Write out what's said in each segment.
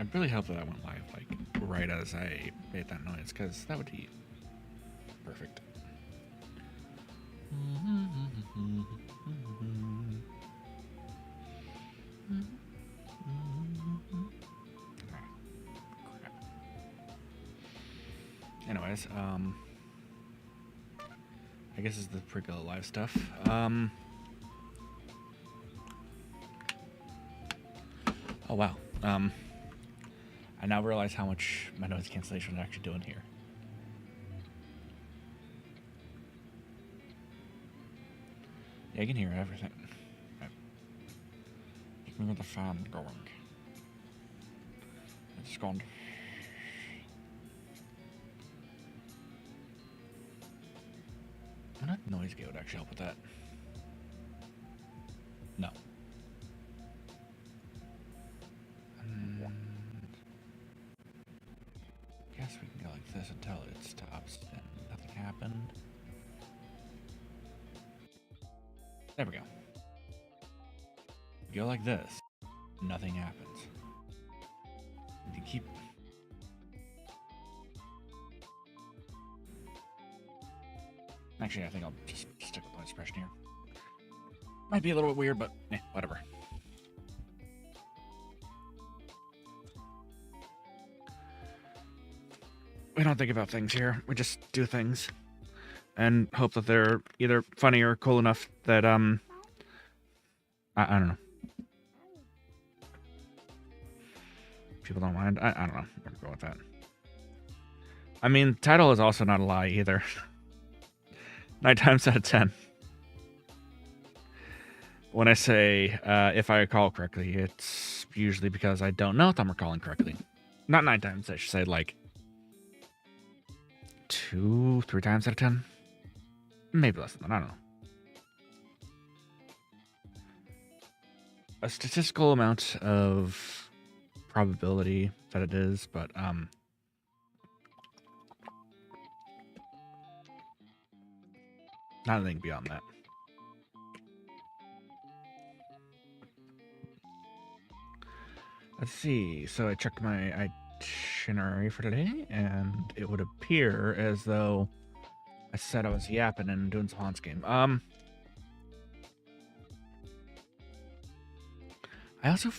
I'd really hope that went live, like, right as I made that noise, because that would be perfect. Crap. Anyways, I guess this is the pre-go live stuff. Oh wow. I now realize how much my noise cancellation is actually doing here. Yeah, I can hear everything. Keep me with the fan going. It's gone. What noise gate would actually help with that? No. Guess we can go like this until it stops and nothing happened. There we go. Go like this. Nothing happens. You keep. Actually, I think I'll just stick with noise suppression here. Might be a little bit weird, but whatever. We don't think about things here. We just do things. And hope that they're either funny or cool enough that, I don't know. People don't mind. I don't know. I'm gonna go with that. I mean, title is also not a lie either. 9 times out of 10. When I say, if I recall correctly, it's usually because I don't know if I'm recalling correctly. Not 9 times, I should say, like 2, 3 times out of 10. Maybe less than that, I don't know. A statistical amount of probability that it is, but not anything beyond that. Let's see. So I checked my itinerary for today, and it would appear as though I said I was yapping and doing some Hans game. I also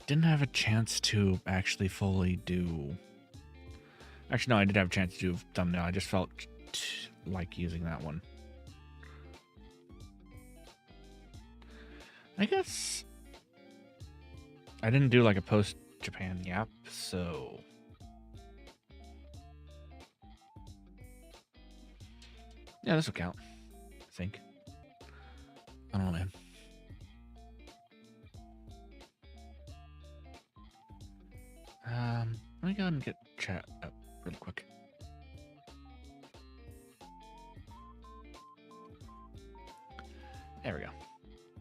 didn't have a chance to actually fully do. Actually, no, I did have a chance to do thumbnail. I just felt like using that one. I guess I didn't do like a post-Japan yap, so yeah, this will count. I think. I don't know, man. Let me go ahead and get chat up really quick. There we go.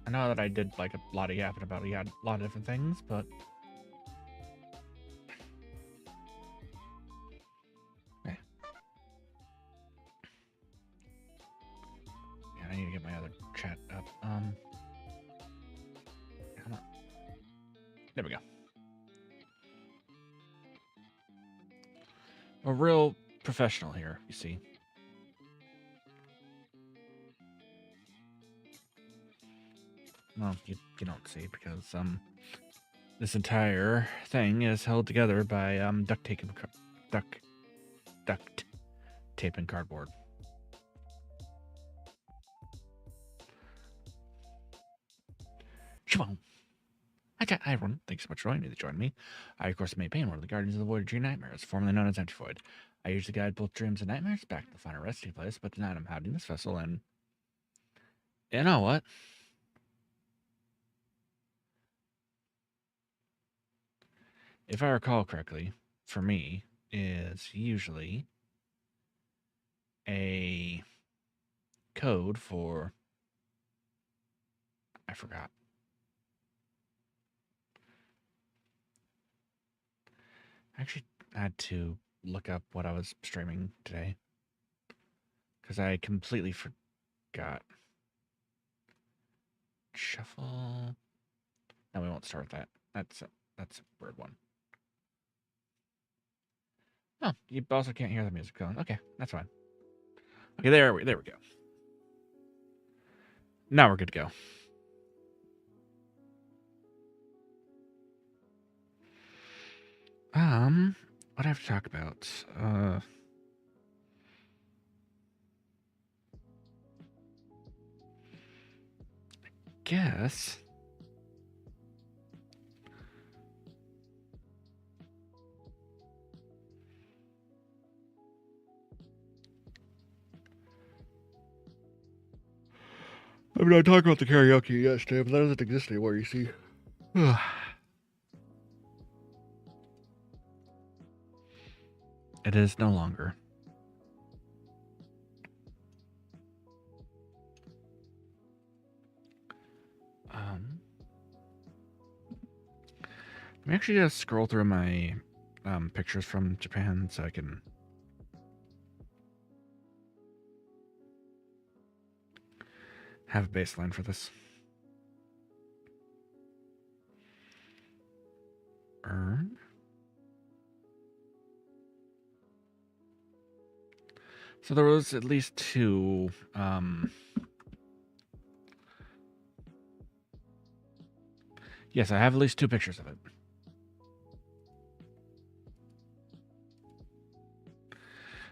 I know that I did like a lot of yapping about a lot of different things, but yeah, I need to get my other chat up. Come on. There we go. A real professional here, you see. Well, you don't see because this entire thing is held together by duct tape and cardboard. Shabam. Hi, everyone. Thanks so much for joining me. I, of course, am A Payne, one of the Guardians of the Void of Dream Nightmares, formerly known as Empty Void. I usually guide both dreams and nightmares back to the final resting place, but tonight I'm hiding this vessel, and you know what? If I recall correctly, for me, is usually a code for... I forgot. I actually had to look up what I was streaming today because I completely forgot. Shuffle. No, we won't start with that. That's a weird one. Oh, you also can't hear the music going. Okay, that's fine. Okay, there we go. Now we're good to go. What do I have to talk about? Guess. I mean, I talked about the karaoke yesterday, but that doesn't exist anymore, you see. It is no longer. Let me actually just scroll through my pictures from Japan so I can have a baseline for this. Earn. So there was at least two. Yes, I have at least two pictures of it.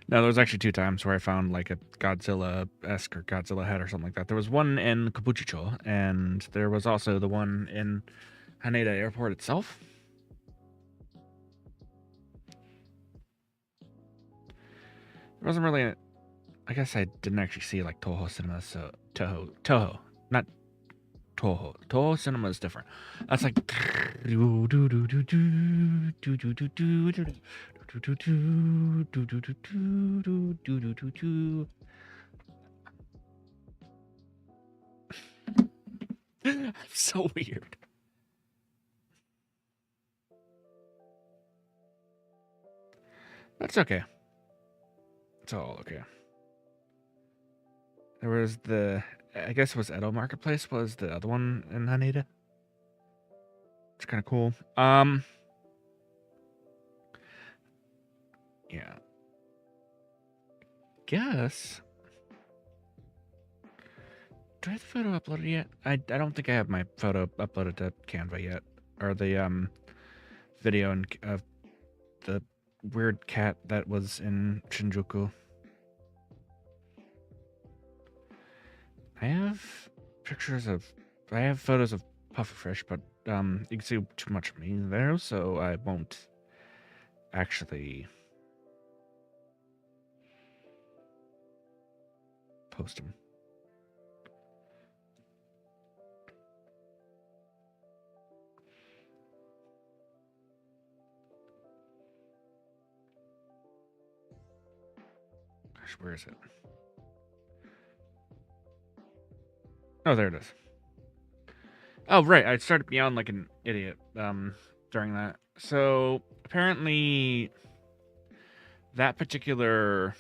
No, there was actually two times where I found like a Godzilla-esque or Godzilla head or something like that. There was one in Kabukicho, and there was also the one in Haneda Airport itself. There wasn't really I guess I didn't actually see like Toho Cinema, so Toho, not Toho. Toho Cinema is different. That's like so weird. That's okay. It's all okay. There was I guess it was Edo Marketplace was the other one in Haneda. It's kind of cool. Yeah. Guess. Do I have the photo uploaded yet? I don't think I have my photo uploaded to Canva yet, or the video of the weird cat that was in Shinjuku. I have photos of Pufferfish, but you can see too much of me there, so I won't actually post them. Gosh, where is it? Oh, there it is. Oh, right. I started beyond like an idiot during that. So apparently that particular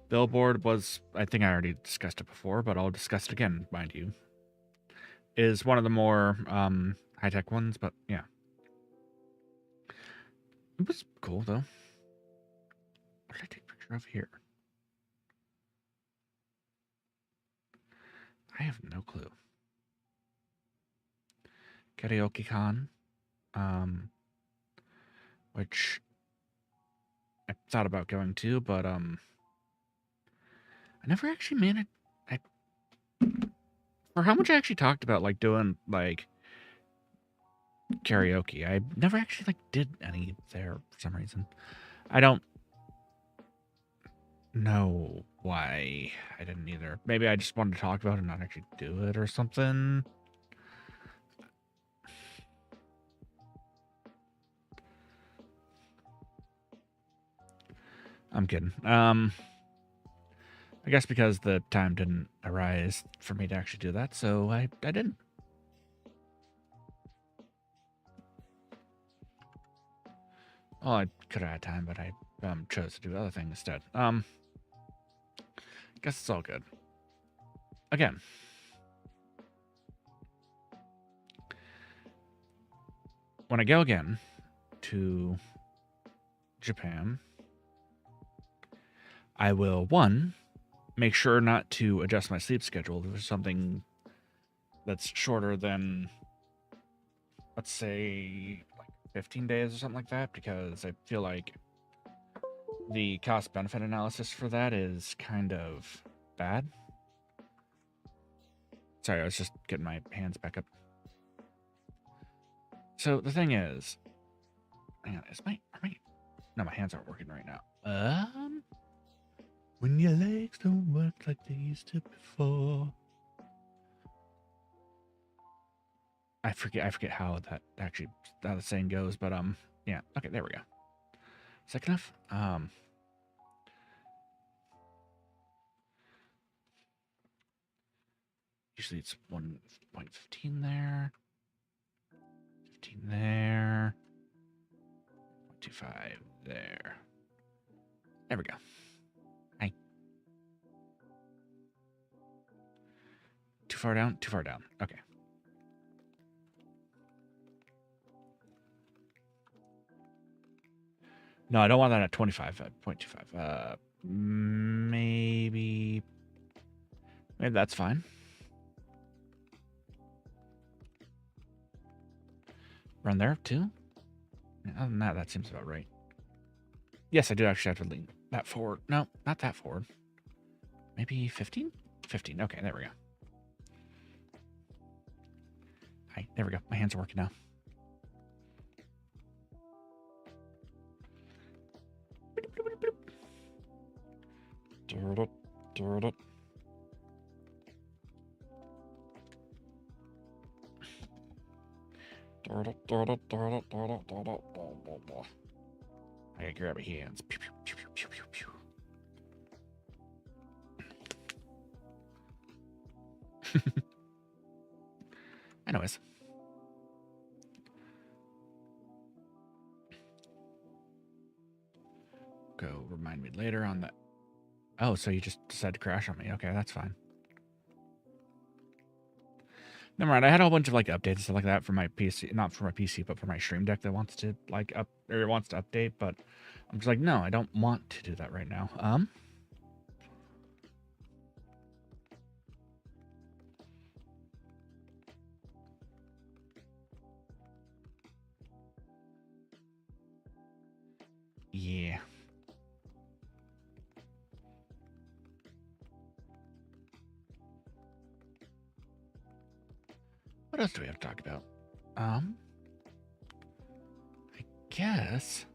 billboard was, I think I already discussed it before, but I'll discuss it again, mind you, is one of the more high-tech ones, but yeah. It was cool, though. What did I take a picture of here? I have no clue. Karaoke-con, which I thought about going to, but I never actually managed. For how much I actually talked about like doing like karaoke, I never actually like did any there for some reason. I don't know why I didn't either. Maybe I just wanted to talk about it and not actually do it or something. I'm kidding. I guess because the time didn't arise for me to actually do that, so I didn't. Well, I could have had time, but I chose to do other things instead. Guess it's all good. Again. when I go again to Japan, I will, one, make sure not to adjust my sleep schedule. If there's something that's shorter than, let's say, like 15 days or something like that, because I feel like the cost-benefit analysis for that is kind of bad. Sorry, I was just getting my hands back up. So the thing is, hang on, no, my hands aren't working right now. When your legs don't work like they used to before. I forget how that actually, how the saying goes, but yeah, okay, there we go. Is that enough? Usually it's 1.15 there. 15 there. 0.25 there. There we go. Hey. Too far down? Too far down. Okay. No, I don't want that at 25, at 0.25. Maybe that's fine. Run there too? Yeah, other than that, that seems about right. Yes, I do actually have to lean that forward. No, not that forward. Maybe 15? 15. Okay, there we go. Hi, there we go. My hands are working now. I gotta grab my hands. Pew, pew, pew, pew, pew, pew. Anyways. Go remind me later on that. Oh, so you just decided to crash on me. Okay, that's fine. Never mind. I had a whole bunch of like updates and stuff like that for my PC, not for my PC, but for my Stream Deck that wants to like wants to update. But I'm just like, no, I don't want to do that right now. Yeah. What else do we have to talk about? I guess.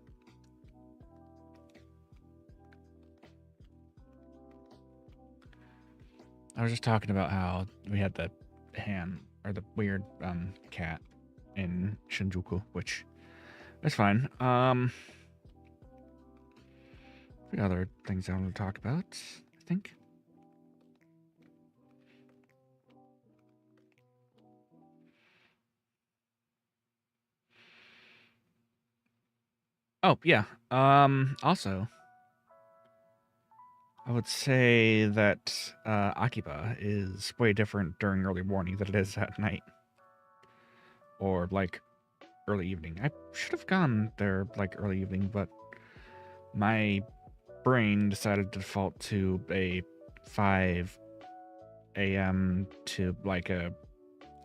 I was just talking about how we had the the weird cat in Shinjuku, which is fine. The other things I want to talk about, I think. Oh, yeah. Also, I would say that Akiba is way different during early morning than it is at night. Or, like, early evening. I should have gone there, like, early evening, but my brain decided to default to a 5 a.m. to, like, a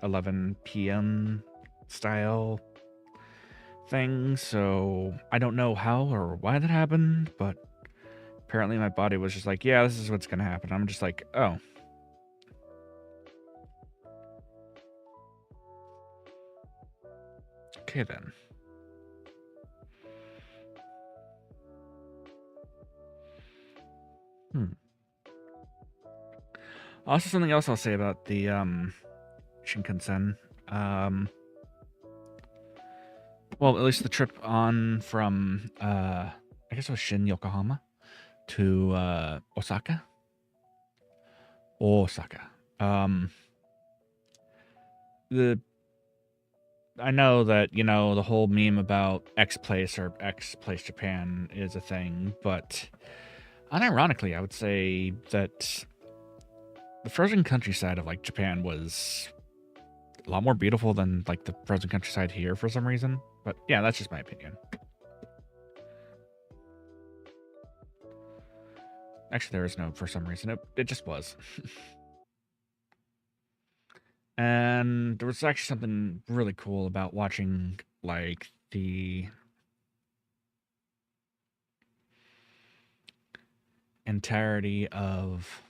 11 p.m. style thing, so I don't know how or why that happened, but apparently my body was just like, yeah, this is what's gonna happen. I'm just like, oh. Okay, then. Also, something else I'll say about the Shinkansen. Well, at least the trip on from I guess it was Shin Yokohama to Osaka. I know that, you know, the whole meme about X place or X place Japan is a thing, but unironically, I would say that the frozen countryside of like Japan was a lot more beautiful than like the frozen countryside here for some reason. But yeah, that's just my opinion. Actually, there is no, for some reason. It just was. And there was actually something really cool about watching, like, the entirety of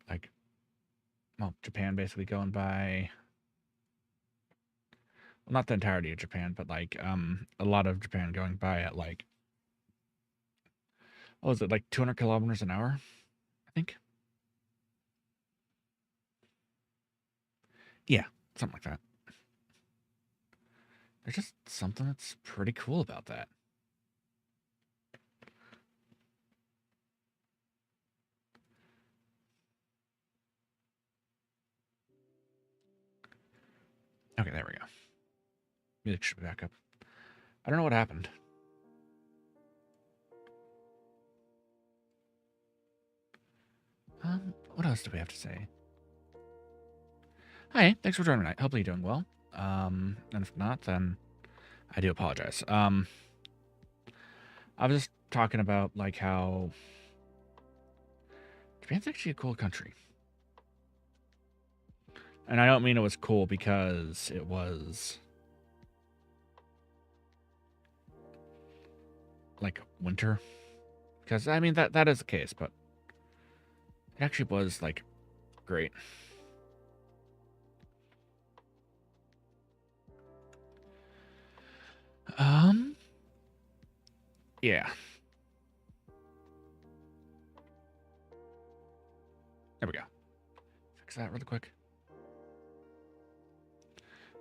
like, well, Japan basically going by, well, not the entirety of Japan, but like a lot of Japan going by at like, what was it, like 200 kilometers an hour, I think. Yeah, something like that. There's just something that's pretty cool about that. Okay, there we go. Music should be back up. I don't know what happened. What else do we have to say? Hi, thanks for joining me tonight. Hopefully you're doing well. And if not, then I do apologize. I was just talking about like how Japan's actually a cool country. And I don't mean it was cool because it was like winter. Because I mean that is the case, but it actually was like great. Yeah. There we go. Fix that really quick.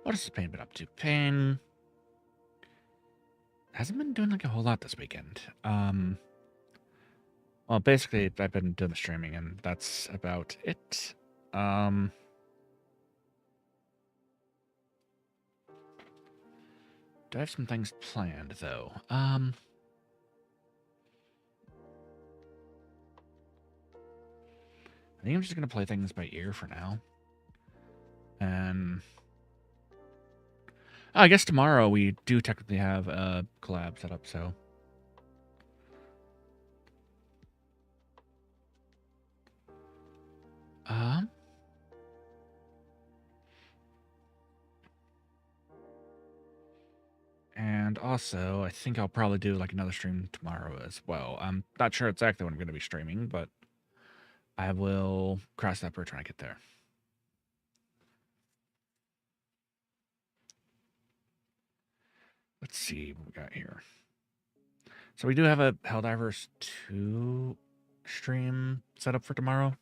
What has Payne been up to? Payne hasn't been doing like a whole lot this weekend. Well, basically, I've been doing the streaming, and that's about it. Do I have some things planned, though? I think I'm just going to play things by ear for now. And I guess tomorrow we do technically have a collab set up, so... And also, I think I'll probably do like another stream tomorrow as well. I'm not sure exactly when I'm going to be streaming, but I will cross that bridge when I get there. Let's see what we got here. So we do have a Helldivers 2 stream set up for tomorrow.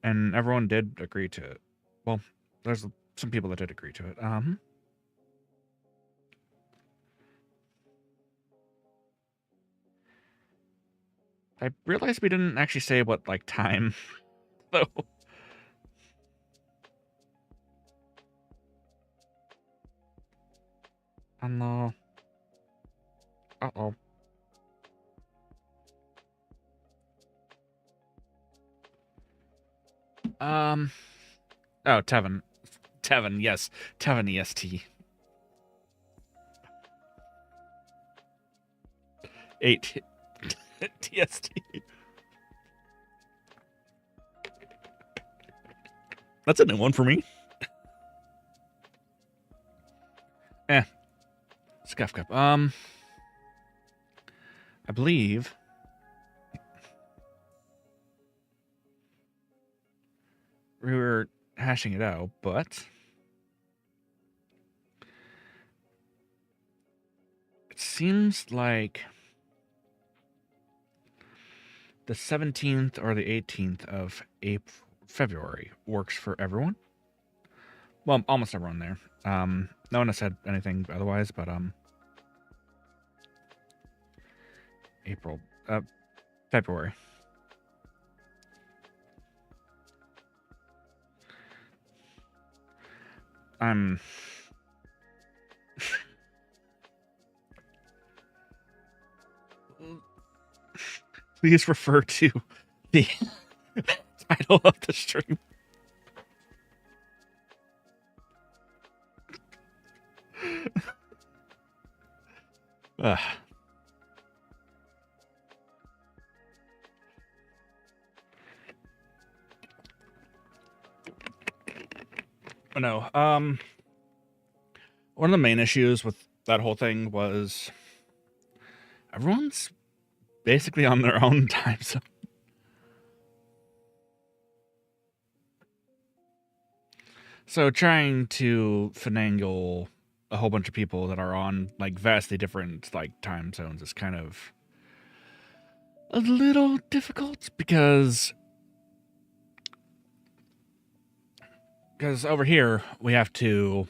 And everyone did agree to it. Well, there's some people that did agree to it. I realized we didn't actually say what, like, time, though. Uh-oh. Oh, Tevin. Tevin, yes. Tevin EST. 8 TST. That's a new one for me. Scuff Cup. I believe we were hashing it out, but it seems like the 17th or the 18th of February works for everyone. Well, almost everyone there. No one has said anything otherwise, but February. Please refer to the title of the stream. Ugh. No. One of the main issues with that whole thing was everyone's basically on their own time zone. So trying to finagle a whole bunch of people that are on like vastly different like time zones is kind of a little difficult because over here we have to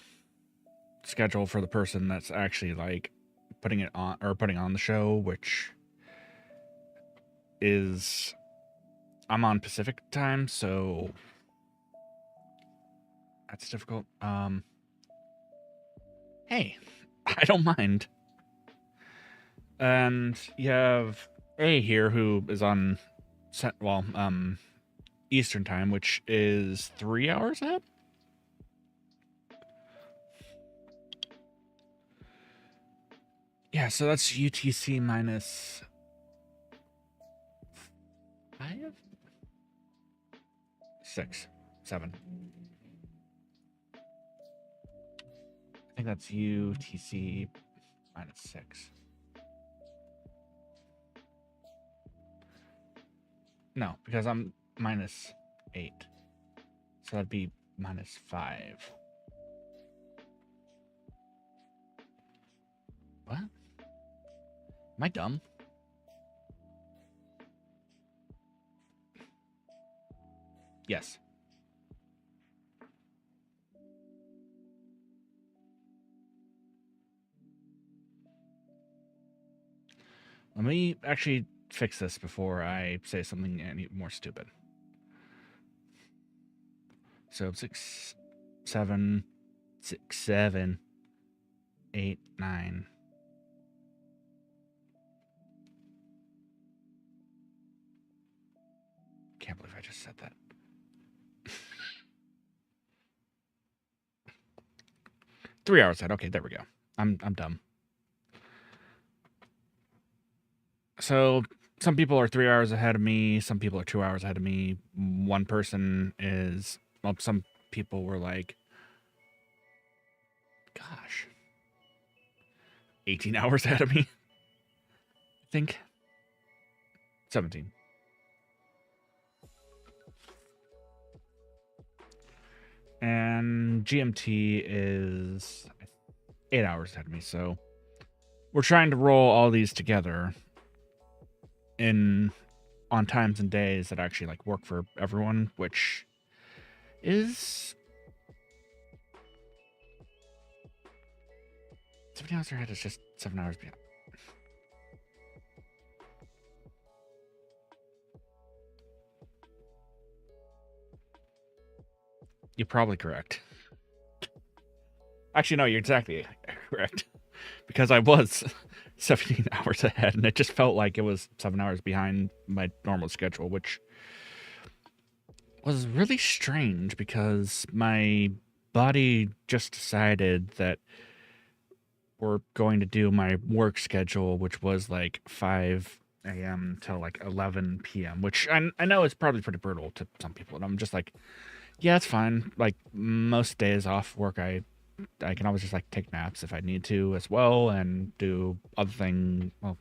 schedule for the person that's actually like putting on the show, which is I'm on Pacific time, so that's difficult. Hey, I don't mind. And you have A here who is on Eastern time, which is 3 hours ahead. Yeah, so that's UTC minus 5? 6, 7. I think that's UTC minus 6. No, because I'm minus 8. So that'd be minus 5. What? Am I dumb? Yes. Let me actually fix this before I say something any more stupid. So 6, 7, 6, 7, 8, 9. Can't believe I just said that. Three hours ahead. Okay, there we go. I'm dumb. So some people are 3 hours ahead of me. Some people are 2 hours ahead of me. One person is, well, some people were like, gosh, 18 hours ahead of me. I think 17. And GMT is 8 hours ahead of me. So we're trying to roll all these together on times and days that actually like work for everyone, which is 7 hours ahead is just 7 hours behind. You're probably correct. Actually, no, you're exactly correct. Because I was 17 hours ahead, and it just felt like it was 7 hours behind my normal schedule, which was really strange because my body just decided that we're going to do my work schedule, which was like 5 a.m. till like 11 p.m., which I know is probably pretty brutal to some people. And I'm just like, yeah, it's fine. Like most days off work, I can always just like take naps if I need to as well, and do other thing. Well,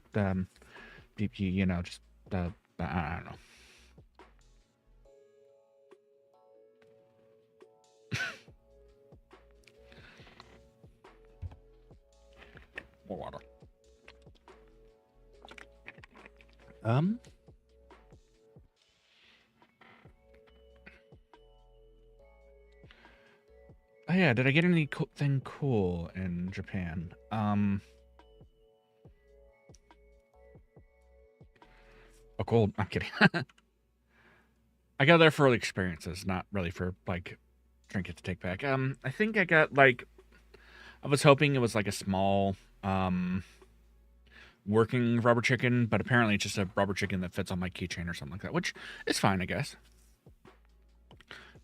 you know, just I don't know. More water. Oh yeah, did I get anything cool in Japan? Oh, cool. I'm kidding. I got there for the experiences, not really for like trinket to take back. I think I got like, I was hoping it was like a small working rubber chicken, but apparently it's just a rubber chicken that fits on my keychain or something like that, which is fine, I guess.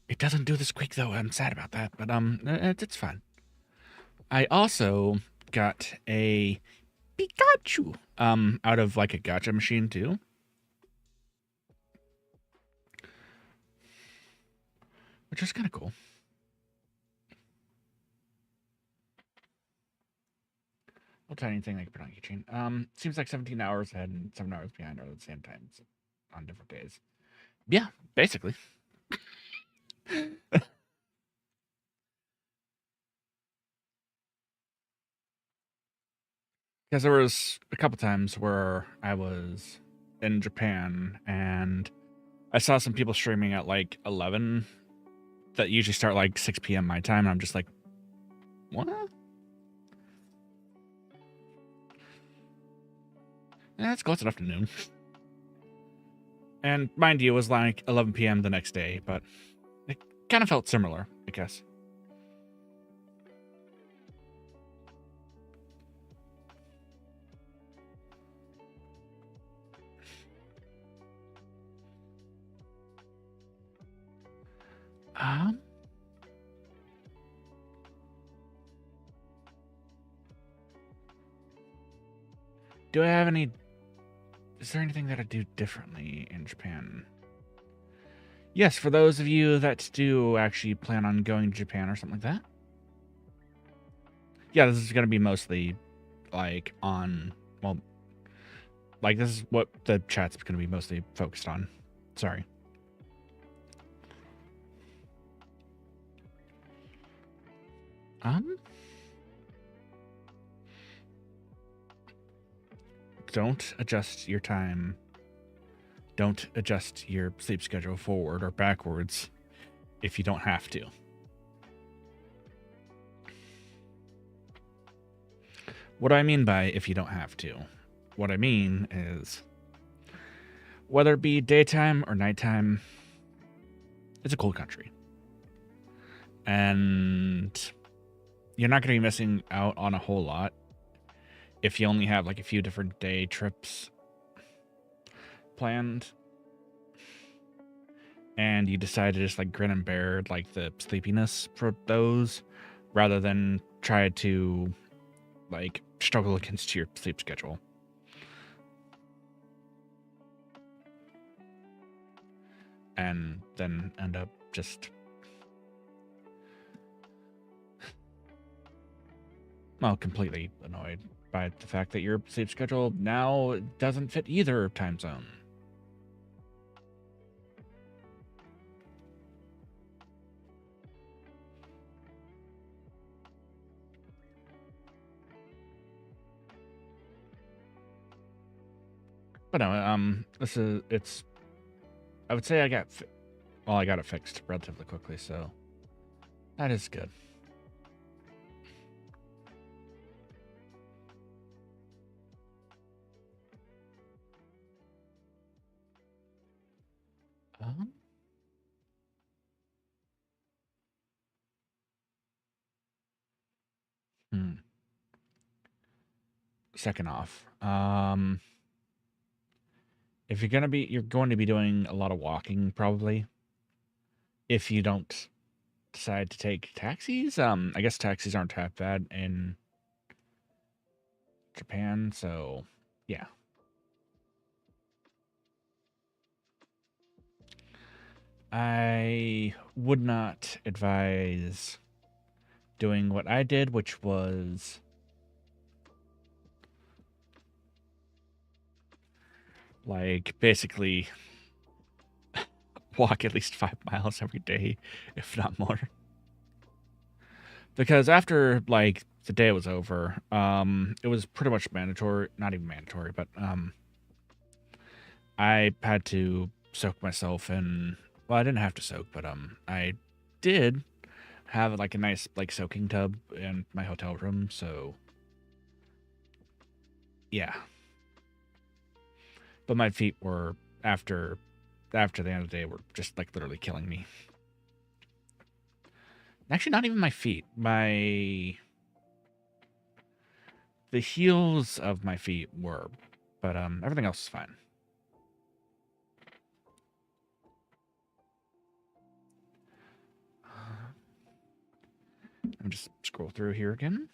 It doesn't do the squeak though. I'm sad about that, but it's fine. I also got a Pikachu out of like a gacha machine too. Which is kind of cool. What tiny thing I can put on keychain? Seems like 17 hours ahead and 7 hours behind are at the same time on different days. Yeah, basically. Because there was a couple times where I was in Japan and I saw some people streaming at like 11 that usually start like 6 p.m. my time. And I'm just like, what? That's close enough to noon. And mind you, it was like 11 p.m. the next day, but it kind of felt similar, I guess. Um, do I have any... Is there anything that I do differently in Japan? Yes, for those of you that do actually plan on going to Japan or something like that. Yeah, this is going to be mostly like on... Well, like this is what the chat's going to be mostly focused on. Sorry. Don't adjust your time. Don't adjust your sleep schedule forward or backwards if you don't have to. What do I mean by if you don't have to? What I mean is whether it be daytime or nighttime, it's a cold country. And you're not going to be missing out on a whole lot if you only have like a few different day trips planned and you decide to just like grin and bear like the sleepiness for those rather than try to like struggle against your sleep schedule. And then end up just completely annoyed by the fact that your sleep schedule now doesn't fit either time zone. But no, it's I would say I got it fixed relatively quickly, so that is good. Um, Second off, if you're going to be doing a lot of walking probably. If you don't decide to take taxis, I guess taxis aren't that bad in Japan, so yeah. I would not advise doing what I did, which was like basically walk at least 5 miles every day, if not more. Because after like the day was over, it was pretty much mandatory, not even mandatory, but I had to soak myself in. Well, I didn't have to soak, but I did have like a nice like soaking tub in my hotel room, so yeah. But my feet were after the end of the day were just like literally killing me. Actually, not even my feet. The heels of my feet were, but everything else is fine. Let me just scroll through here again.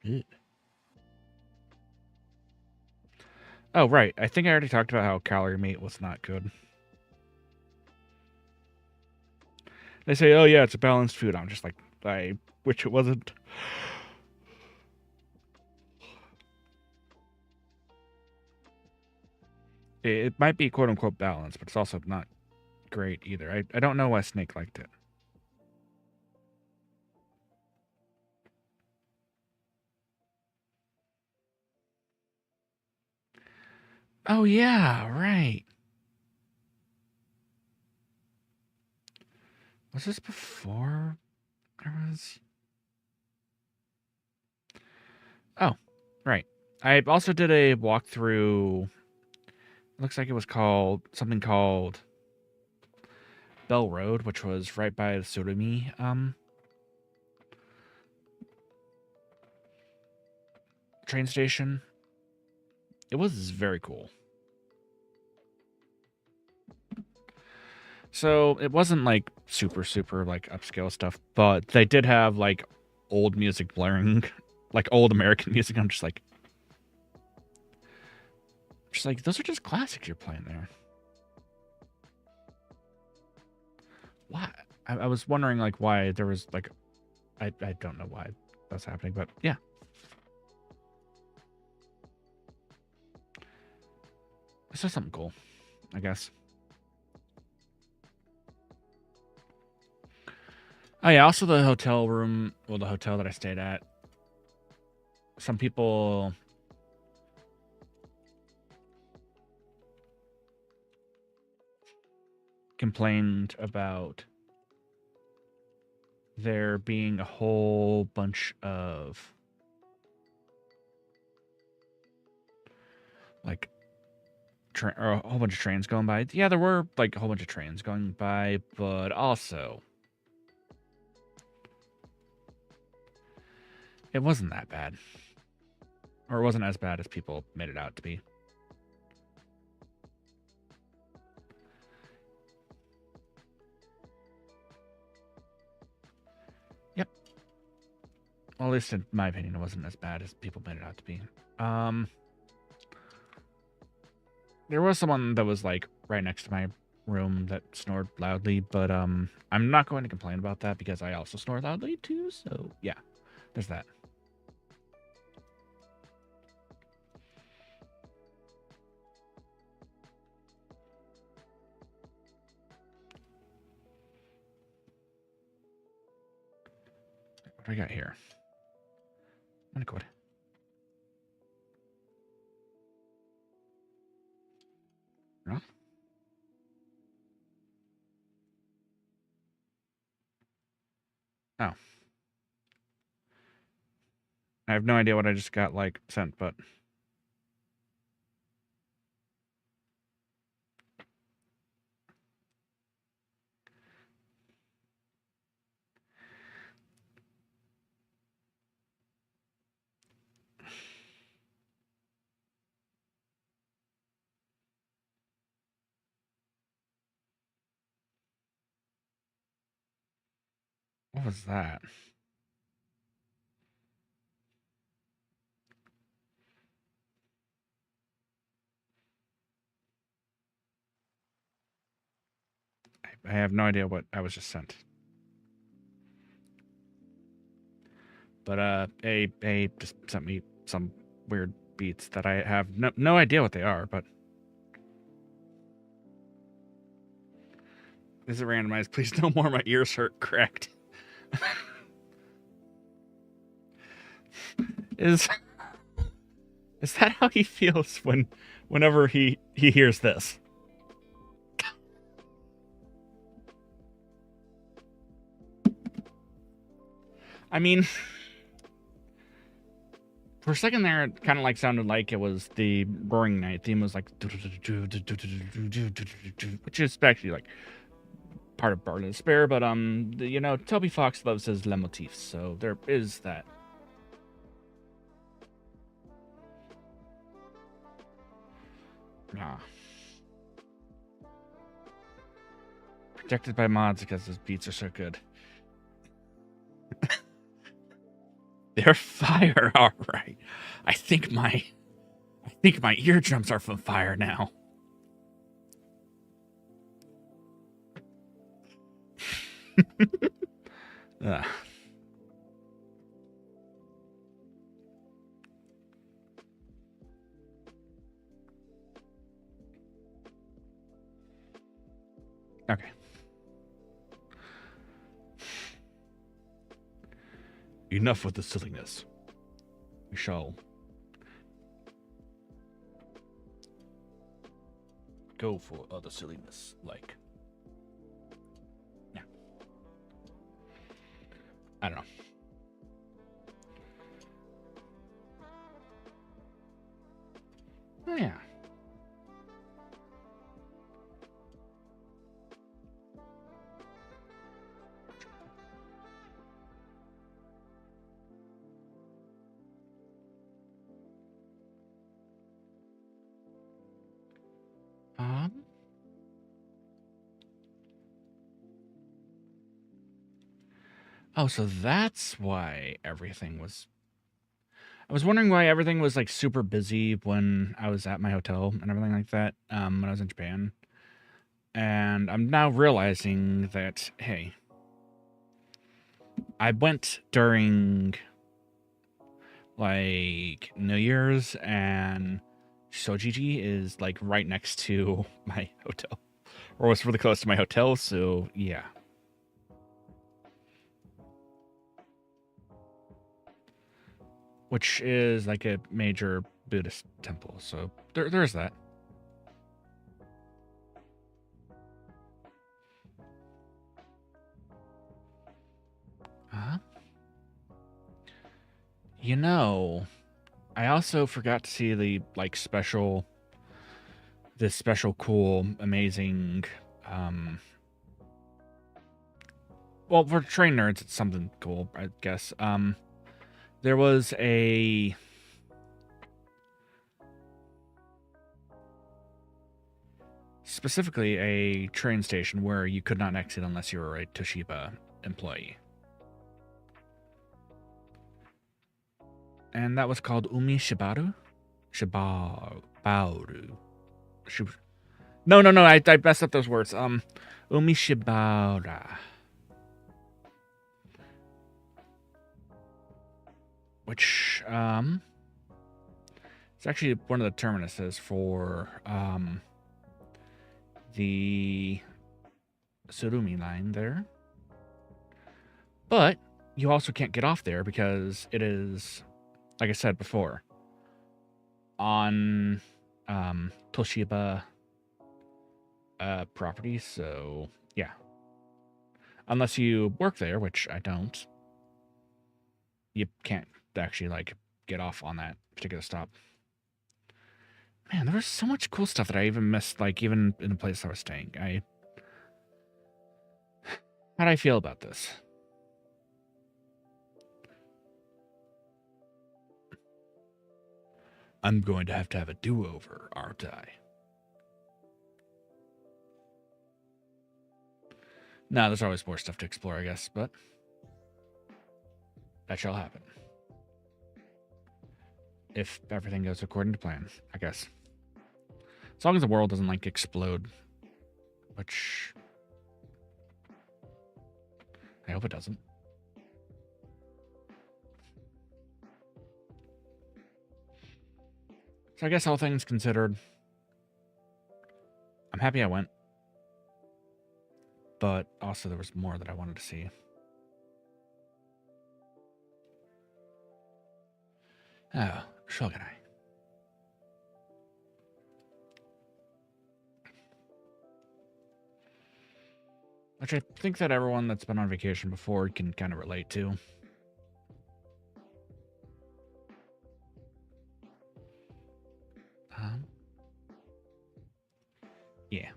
Ew. Oh, right. I think I already talked about how calorie meat was not good. They say, oh, yeah, it's a balanced food. I'm just like, I wish it wasn't. It might be quote-unquote balanced, but it's also not great either. I don't know why Snake liked it. Oh, yeah, right. Was this before there was... Oh, right. I also did a walkthrough. It looks like it was called something called Bell Road, which was right by the Sodomy train station. It was very cool. So it wasn't like super like upscale stuff, but they did have like old music blaring, like old American music. I'm just like those are just classics you're playing there. Why? I was wondering like why there was like, I don't know why that's happening, but yeah. It's just something cool, I guess. Oh yeah, also the hotel room, well, the hotel that I stayed at. Some people complained about there being a whole bunch of like or a whole bunch of trains going by. Yeah, there were like a whole bunch of trains going by, but also it wasn't that bad. Or it wasn't as bad as people made it out to be. Yep. Well, at least in my opinion, it wasn't as bad as people made it out to be. There was someone that was like right next to my room that snored loudly, but I'm not going to complain about that because I also snore loudly too. So yeah, there's that. What do we got here? I'm gonna go. No? Oh. I have no idea what I just got like sent, but what was that? I have no idea what I was just sent. But A just sent me some weird beats that I have no idea what they are, but is it randomized? Please no more, my ears hurt. Correct. Is that how he feels whenever he hears this? I mean, for a second there, it kind of like sounded like it was the Roaring Night theme was like, which is actually like part of Bard of Despair, but you know, Toby Fox loves his leitmotifs, so there is that. Ah. Protected by mods because his beats are so good. They're fire, all right. I think my eardrums are from fire now. Okay. Enough with the silliness. We shall go for other silliness, like... Yeah. I don't know. Oh, yeah. Oh, so that's why everything was... I was wondering why everything was, like, super busy when I was at my hotel and everything like that, when I was in Japan. And I'm now realizing that, hey, I went during, like, New Year's, and Sojiji is, like, right next to my hotel. Or was really close to my hotel, so, yeah. Which is, like, a major Buddhist temple, so there's that. Huh? You know, I also forgot to see the, like, this special, cool, amazing, well, for train nerds, it's something cool, I guess. There was specifically a train station where you could not exit unless you were a Toshiba employee. And that was called Umishibaru? Shibaru. No, I messed up those words. Umishibara. Which, it's actually one of the terminuses for, the Surumi line there. But you also can't get off there because it is, like I said before, on Toshiba property. So yeah, unless you work there, which I don't, you can't actually, like, get off on that particular stop. Man, there was so much cool stuff that I even missed, like, even in the place I was staying. How'd I feel about this? I'm going to have a do-over, aren't I? No, there's always more stuff to explore, I guess, but that shall happen. If everything goes according to plan, I guess. As long as the world doesn't, like, explode. Which... I hope it doesn't. So I guess all things considered, I'm happy I went. But also there was more that I wanted to see. Oh, Shogunai. Which I think that everyone that's been on vacation before can kind of relate to. Yeah.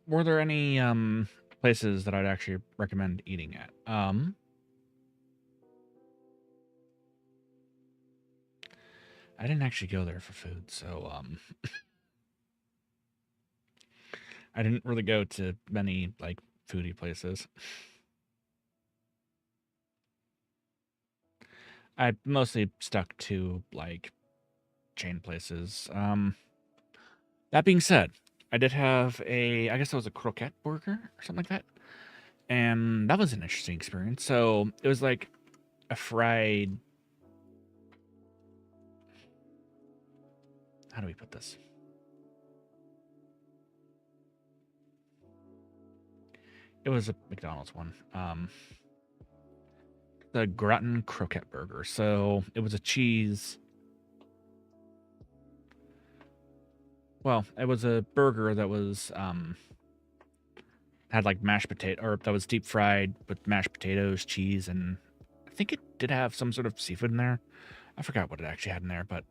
Were there any places that I'd actually recommend eating at? I didn't actually go there for food, so I didn't really go to many like foodie places. I mostly stuck to like chain places. That being said, I did have I guess it was a croquette burger or something like that. And that was an interesting experience. So it was like a fried. How do we put this? It was a McDonald's one. The gratin croquette burger. So it was a cheese. Well, it was a burger that was had like mashed potato, or that was deep fried with mashed potatoes, cheese, and I think it did have some sort of seafood in there. I forgot what it actually had in there, but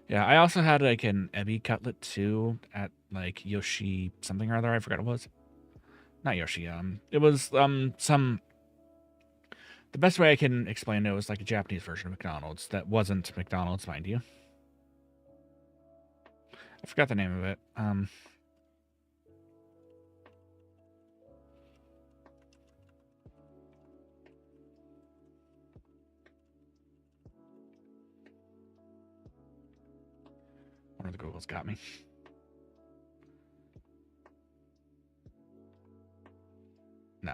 yeah, I also had like an ebi cutlet too at like Yoshi something or other. I forgot what it was. Not Yoshi. It was some. The best way I can explain it was like a Japanese version of McDonald's that wasn't McDonald's, mind you. I forgot the name of it. One of the Googles got me. No.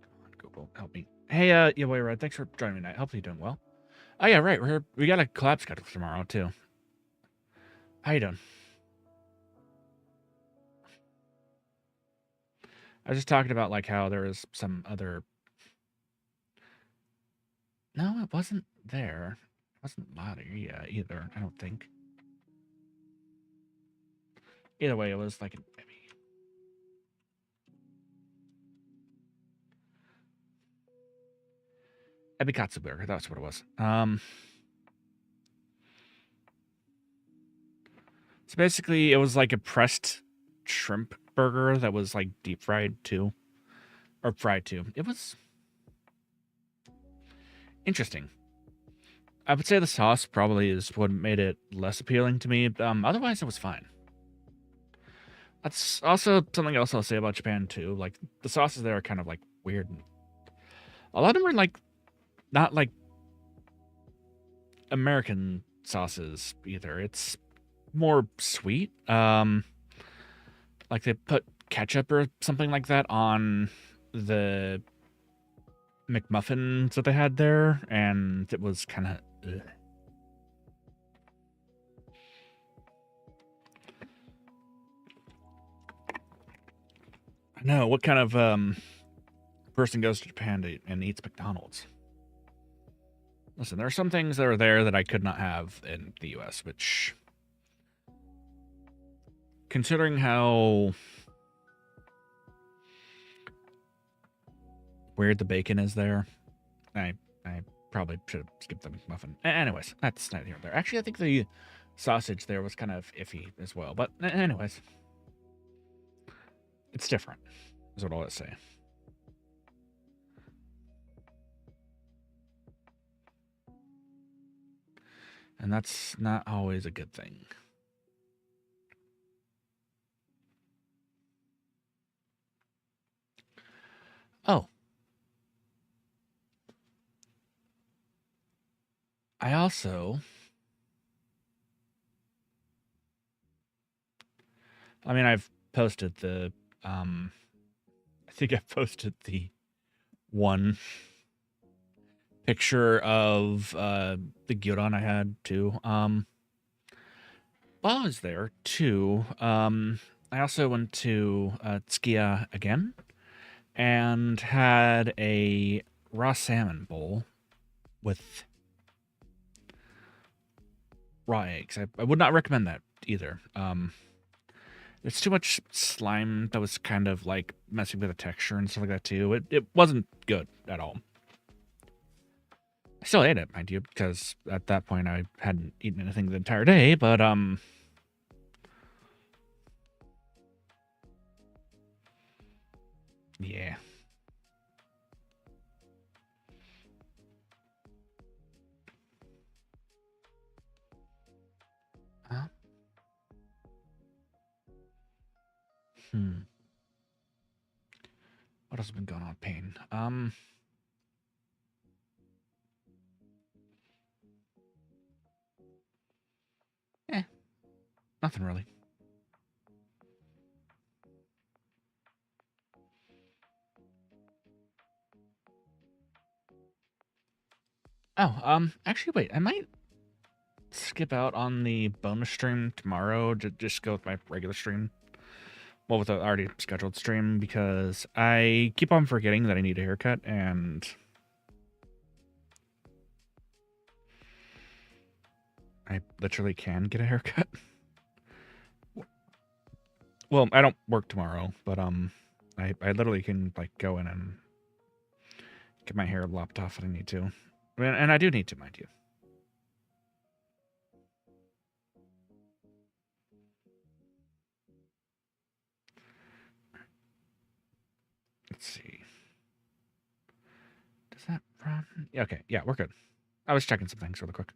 Come on, Google, help me. Hey, yeah, wait, Red. Thanks for joining me tonight. Hopefully you're doing well. Oh yeah, right. We got a collab scheduled for tomorrow too. How you doing? I was just talking about like how there was some other. No, it wasn't there. It wasn't louder either. I don't think. Either way, it was like an Ebikatsu burger. That's what it was. So basically, it was like a pressed shrimp burger that was like deep fried too, or fried too. It was interesting. I would say the sauce probably is what made it less appealing to me. Otherwise, it was fine. That's also something else I'll say about Japan too. Like the sauces there are kind of like weird. A lot of them are like not like American sauces either. It's more sweet. Like they put ketchup or something like that on the McMuffins that they had there, and it was kind of. I know what kind of person goes to Japan and eats McDonald's. Listen, there are some things that are there that I could not have in the U.S., which, considering how weird the bacon is there, I probably should have skipped the McMuffin. Anyways, that's neither here nor there. Actually, I think the sausage there was kind of iffy as well. But anyways, it's different, is what I'll say. And that's not always a good thing. Oh. I also... I mean, I've posted the... I think I've posted the one picture of the gyudon I had, too. While I was there, too, I also went to Tsukiya again and had a raw salmon bowl with raw eggs. I would not recommend that either. There's too much slime that was kind of like messing with the texture and stuff like that too. It wasn't good at all. still ate it, mind you, because at that point I hadn't eaten anything the entire day, but, yeah. What else has been going on, Payne? Nothing really. Oh, actually, wait, I might skip out on the bonus stream tomorrow to just go with my regular stream. Well, with the already scheduled stream, because I keep on forgetting that I need a haircut, and I literally can get a haircut. Well, I don't work tomorrow, but I literally can like go in and get my hair lopped off if I need to. And I do need to, mind you. Let's see. Does that run? Yeah, okay, yeah, we're good. I was checking some things really quick.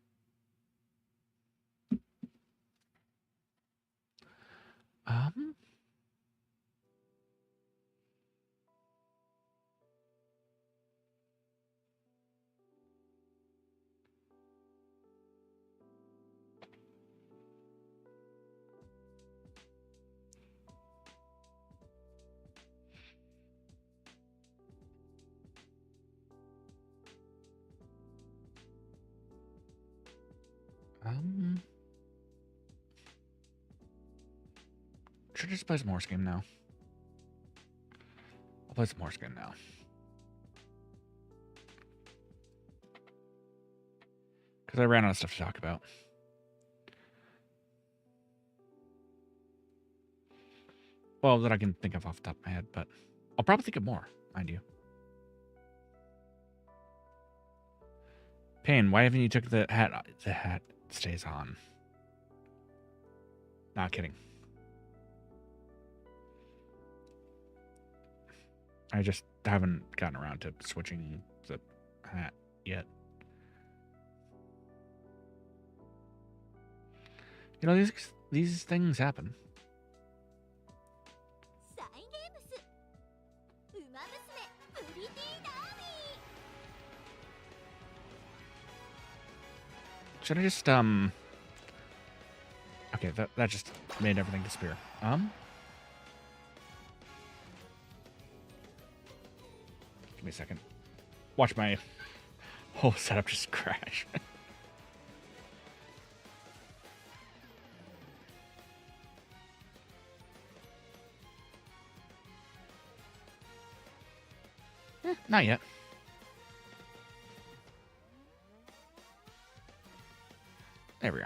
Should I just play some Horse Game now? I'll play some Horse Game now. Because I ran out of stuff to talk about. Well, that I can think of off the top of my head, but I'll probably think of more, mind you. Payne, why haven't you took the hat? The hat stays on. Not kidding. I just haven't gotten around to switching the hat yet. You know, these things happen. Should I just, okay, that just made everything disappear. Give me a second. Watch my whole setup just crash. Not yet. There we go.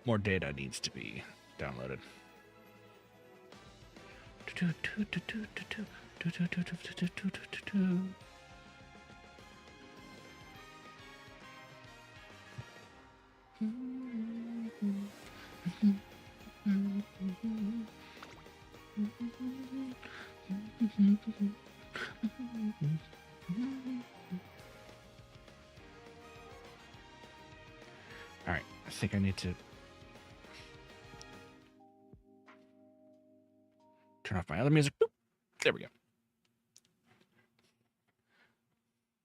More data needs to be downloaded. All right, I think I need to turn off my other music. Boop. There we go. I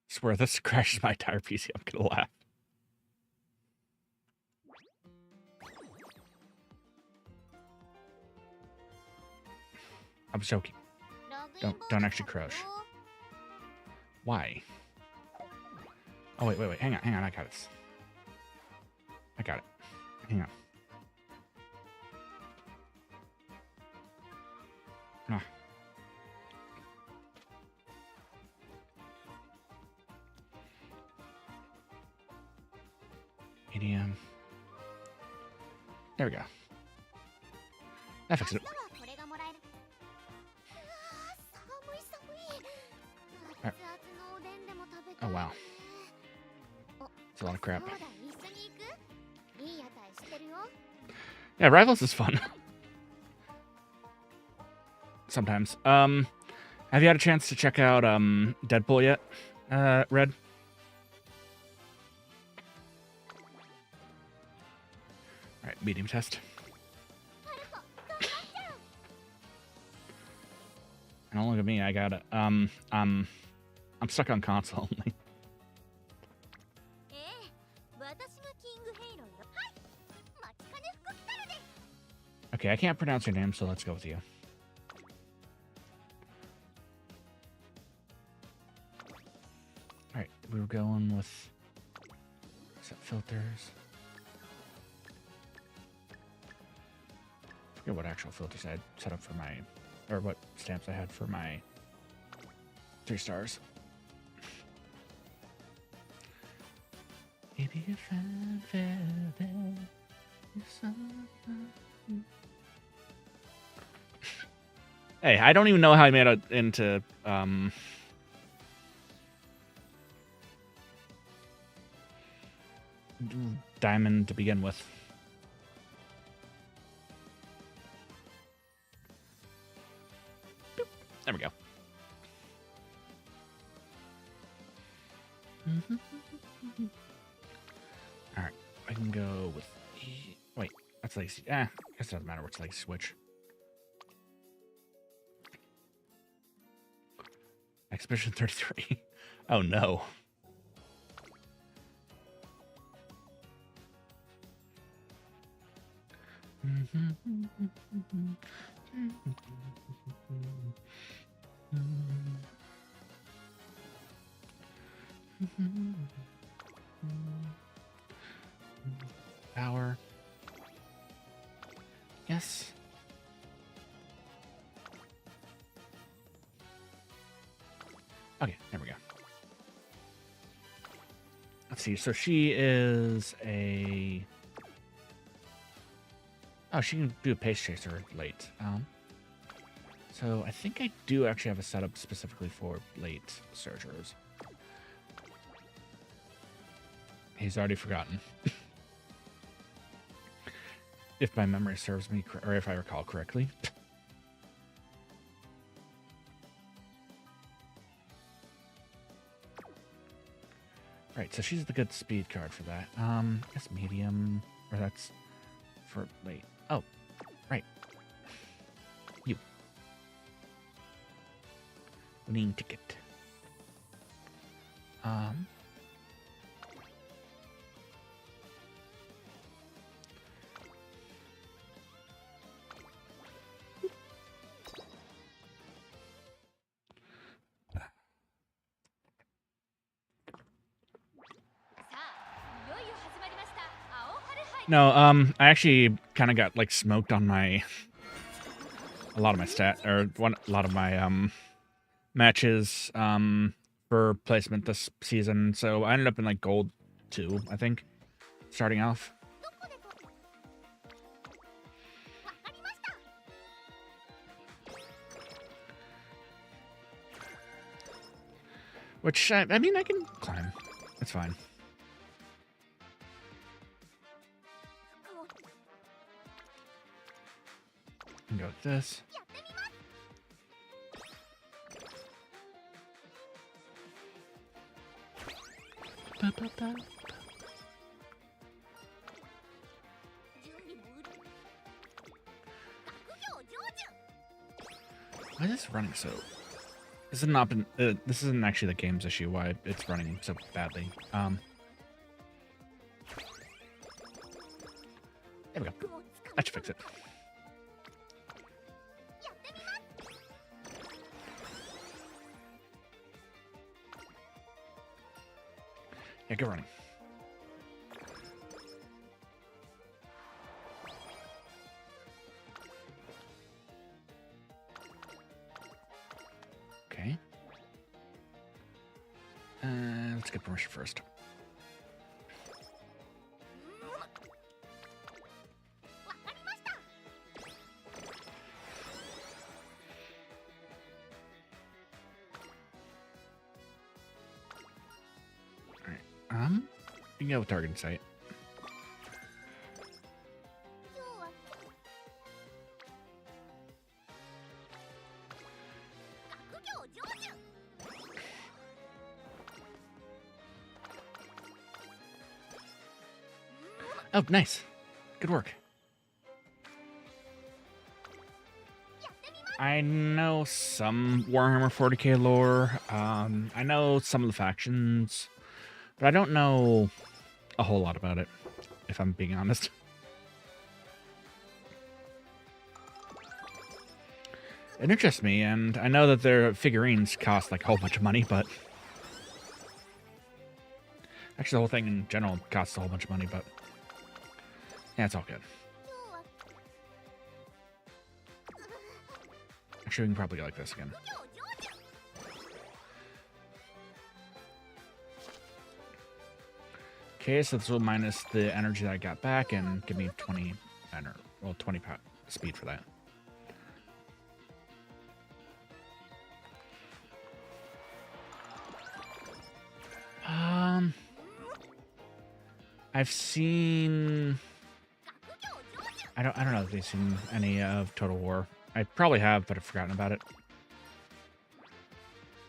swear this crashes my entire PC. I'm gonna laugh. I'm joking. Don't actually crash. Why? Oh wait. Hang on. I got this. I got it. Hang on. Ah. Medium. There we go. That fixed it. Oh, wow. It's a lot of crap. Yeah, Rivals is fun. Sometimes. Have you had a chance to check out Deadpool yet, Red? Alright, medium test. And don't look at me, I got it. I'm stuck on console only. Okay, I can't pronounce your name, so let's go with you. Alright, we were going with set filters. I forget what actual filters I had set up for my, or what stamps I had for my 3 stars. Maybe if I'm fair, hey, I don't even know how I made it into Diamond to begin with. Boop. There we go. Alright, I can go with wait, that's Lacey. I guess it doesn't matter which Lacey switch. Expedition 33. Oh no. Power. Yes. Okay, there we go. Let's see. So she is a... Oh, she can do a pace chaser late. So I think I do actually have a setup specifically for late searchers. He's already forgotten. If my memory serves me, or if I recall correctly. Right, so she's the good speed card for that. I guess medium, or that's for late. Oh, right. You. Winning ticket. No, I actually kind of got like smoked on my a lot of my matches for placement this season. So I ended up in like gold 2, I think, starting off. Which I mean I can climb. It's fine. I can go with this. Why is this running so? This has not been. This isn't actually the game's issue. Why it's running so badly. There we go. That should fix it. Yeah, get running. Okay. Let's get permission first. can go with target sight. Oh, nice. Good work. I know some Warhammer 40k lore. I know some of the factions, but I don't know a whole lot about it, if I'm being honest. It interests me, and I know that their figurines cost like a whole bunch of money, but actually the whole thing in general costs a whole bunch of money, but yeah, it's all good. Actually, we can probably go like this again. Okay, so this will minus the energy that I got back and give me 20 speed for that. I've seen... I don't know if they've seen any of Total War. I probably have, but I've forgotten about it.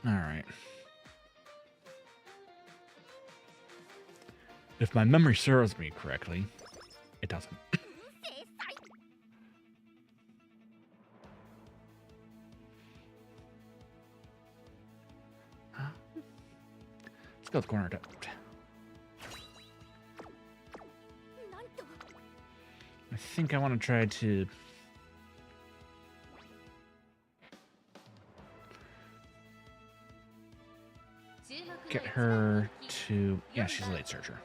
Alright. If my memory serves me correctly, it doesn't. Let's go with the corner. I think I want to try to... get her to... Yeah, she's a late searcher.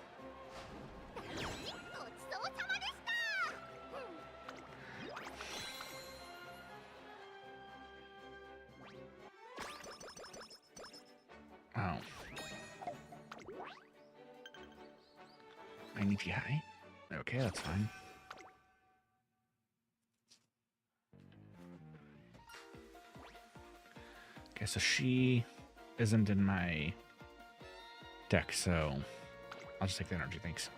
Oh. I need to high. Okay, that's fine. Okay, so she isn't in my deck, so I'll just take the energy, thanks.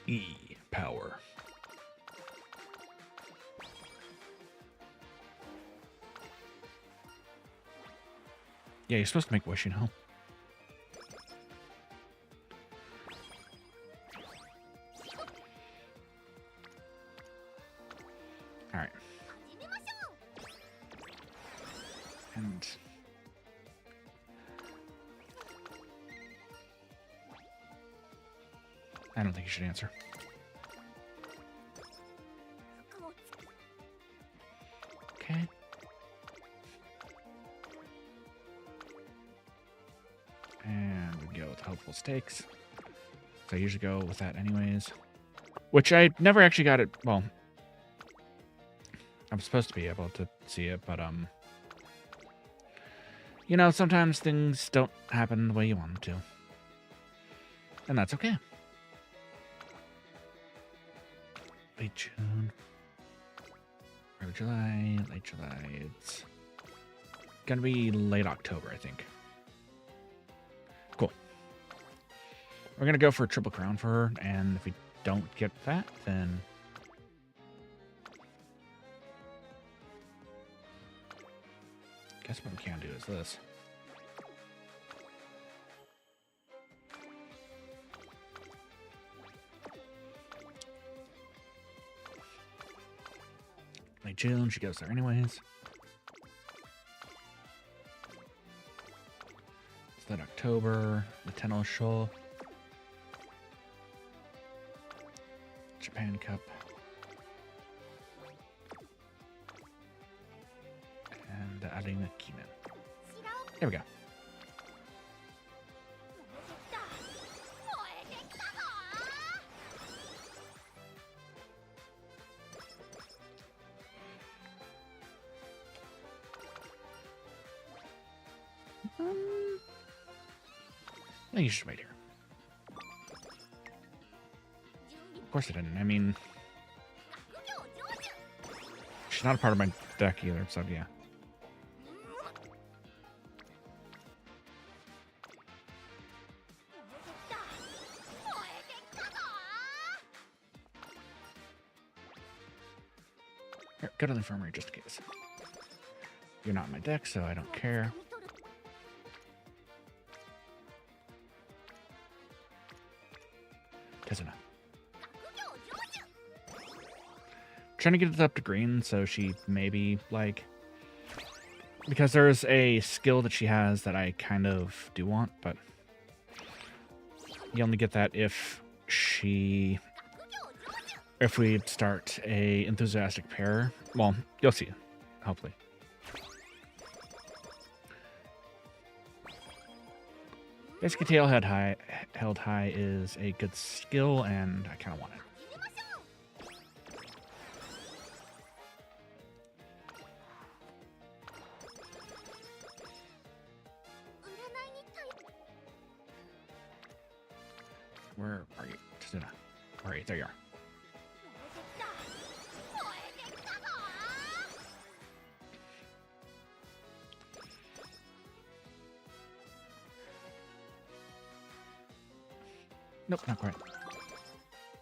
E power. Yeah, you're supposed to make wish, you know. Alright. And I don't think you should answer. Okay. And we go with helpful stakes. So I usually go with that anyways. Which I never actually got it. Well, I'm supposed to be able to see it, but you know, sometimes things don't happen the way you want them to. And that's okay. Late June. Early July. Late July. It's gonna be late October, I think. Cool. We're gonna go for a triple crown for her, and if we don't get that, then guess what we can do is this. Late June, she goes there anyways. It's that October, the Tenno Show, Japan Cup, and the Arena Kimen. There we go. I think you should wait here. Of course I didn't. I mean, she's not a part of my deck either, so yeah. Here, go to the infirmary just in case. You're not in my deck, so I don't care. Kazuna. Trying to get it up to green, so she maybe, like... Because there's a skill that she has that I kind of do want, but... You only get that if she... If we start a enthusiastic pair. Well, you'll see, hopefully. Basically, tail held high is a good skill, and I kind of want it. Where are you, Tazuna? Where are you? There you are. Nope, not quite.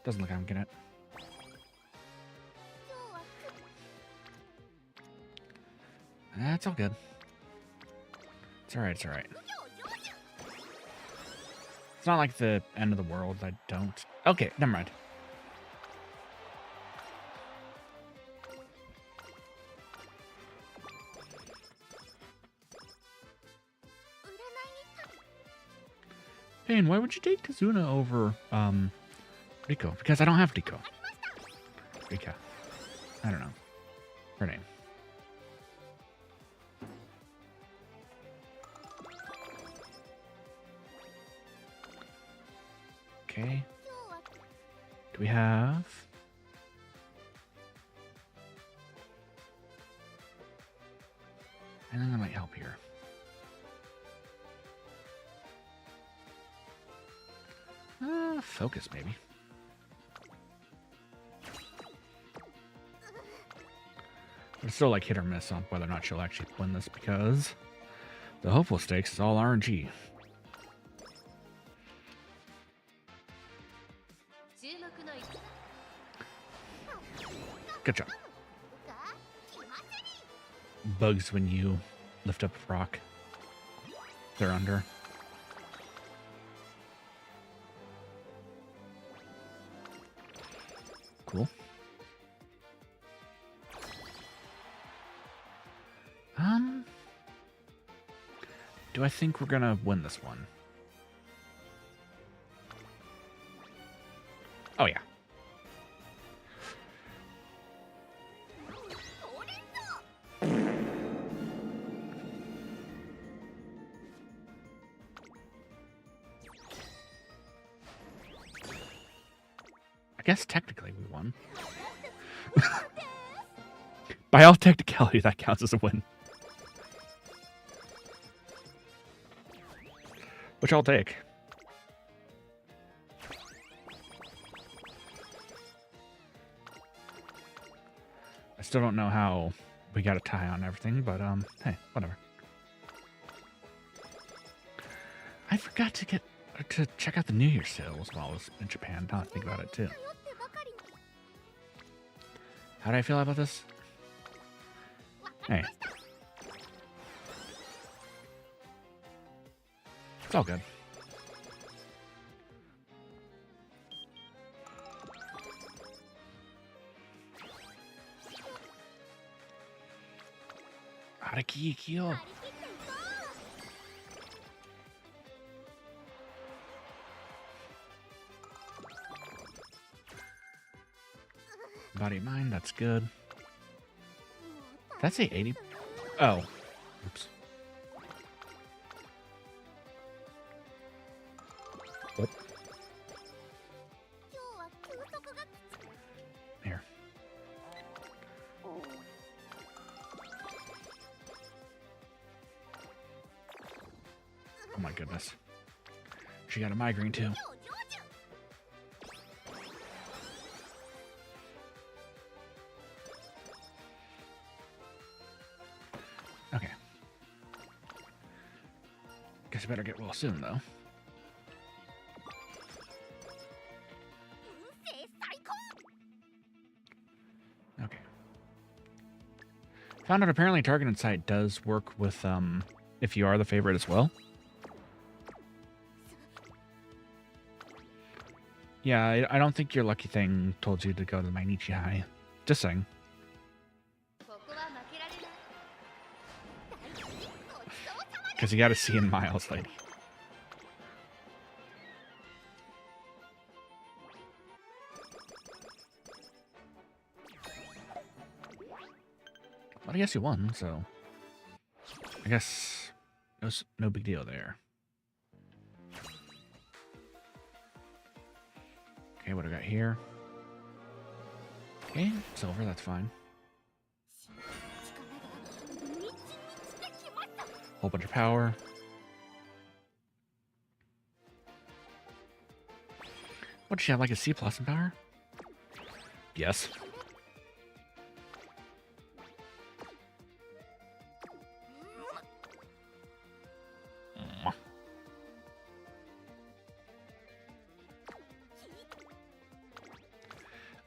Doesn't look like I'm getting it. That's all good. It's alright, it's alright. It's not like the end of the world, I don't... Okay, never mind. Payne, why would you take Kazuna over, Riko? Because I don't have Riko. Rika. I don't know. Her name. Okay. Do we have... I think that might help here. Focus, maybe. It's still like hit or miss on whether or not she'll actually win this because the hopeful stakes is all RNG. Good job. Bugs when you lift up a rock. They're under. Cool. Do I think we're gonna win this one? Oh, yeah. I guess technically we won. By all technicality, that counts as a win. Which I'll take. I still don't know how we got a tie on everything, but hey, whatever. I forgot to check out the New Year's sales while I was in Japan. Now I think about it too. How do I feel about this? Hey. It's all good. Harakikyo. Body mind, that's good. Did I say 80? Oh. Oops. What? Here. Oh my goodness. She got a migraine too. Guess I better get well soon, though. Okay. Found out apparently targeted site does work with, if you are the favorite as well. Yeah, I don't think your lucky thing told you to go to Mainichi High. Just saying. Because you got to see in miles, like. But I guess you won, so I guess no big deal there. Okay, what do I got here? Okay, silver, that's fine. Whole bunch of power. What, does she have like a C+ in power? Yes.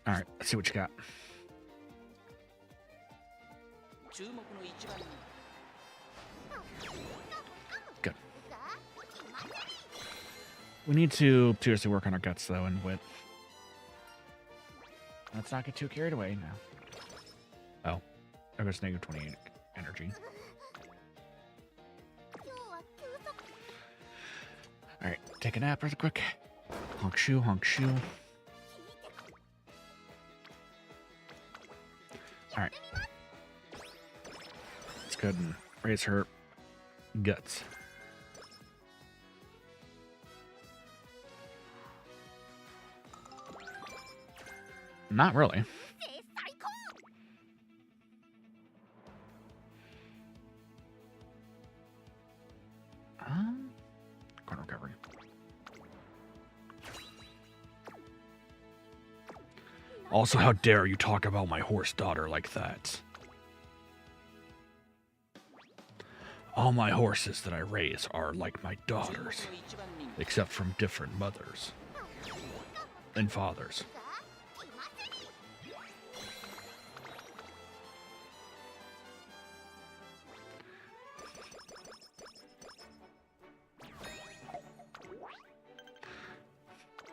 Alright, let's see what you got. Good. We need to seriously work on our guts, though, and wit. Let's not get too carried away now. Oh, there goes negative 28 energy. Alright, take a nap real quick. Honk shoe, honk shoe. Alright. Let's go ahead and raise her guts. Not really. Corner recovery. Also, how dare you talk about my horse daughter like that? All my horses that I raise are like my daughters, except from different mothers and fathers.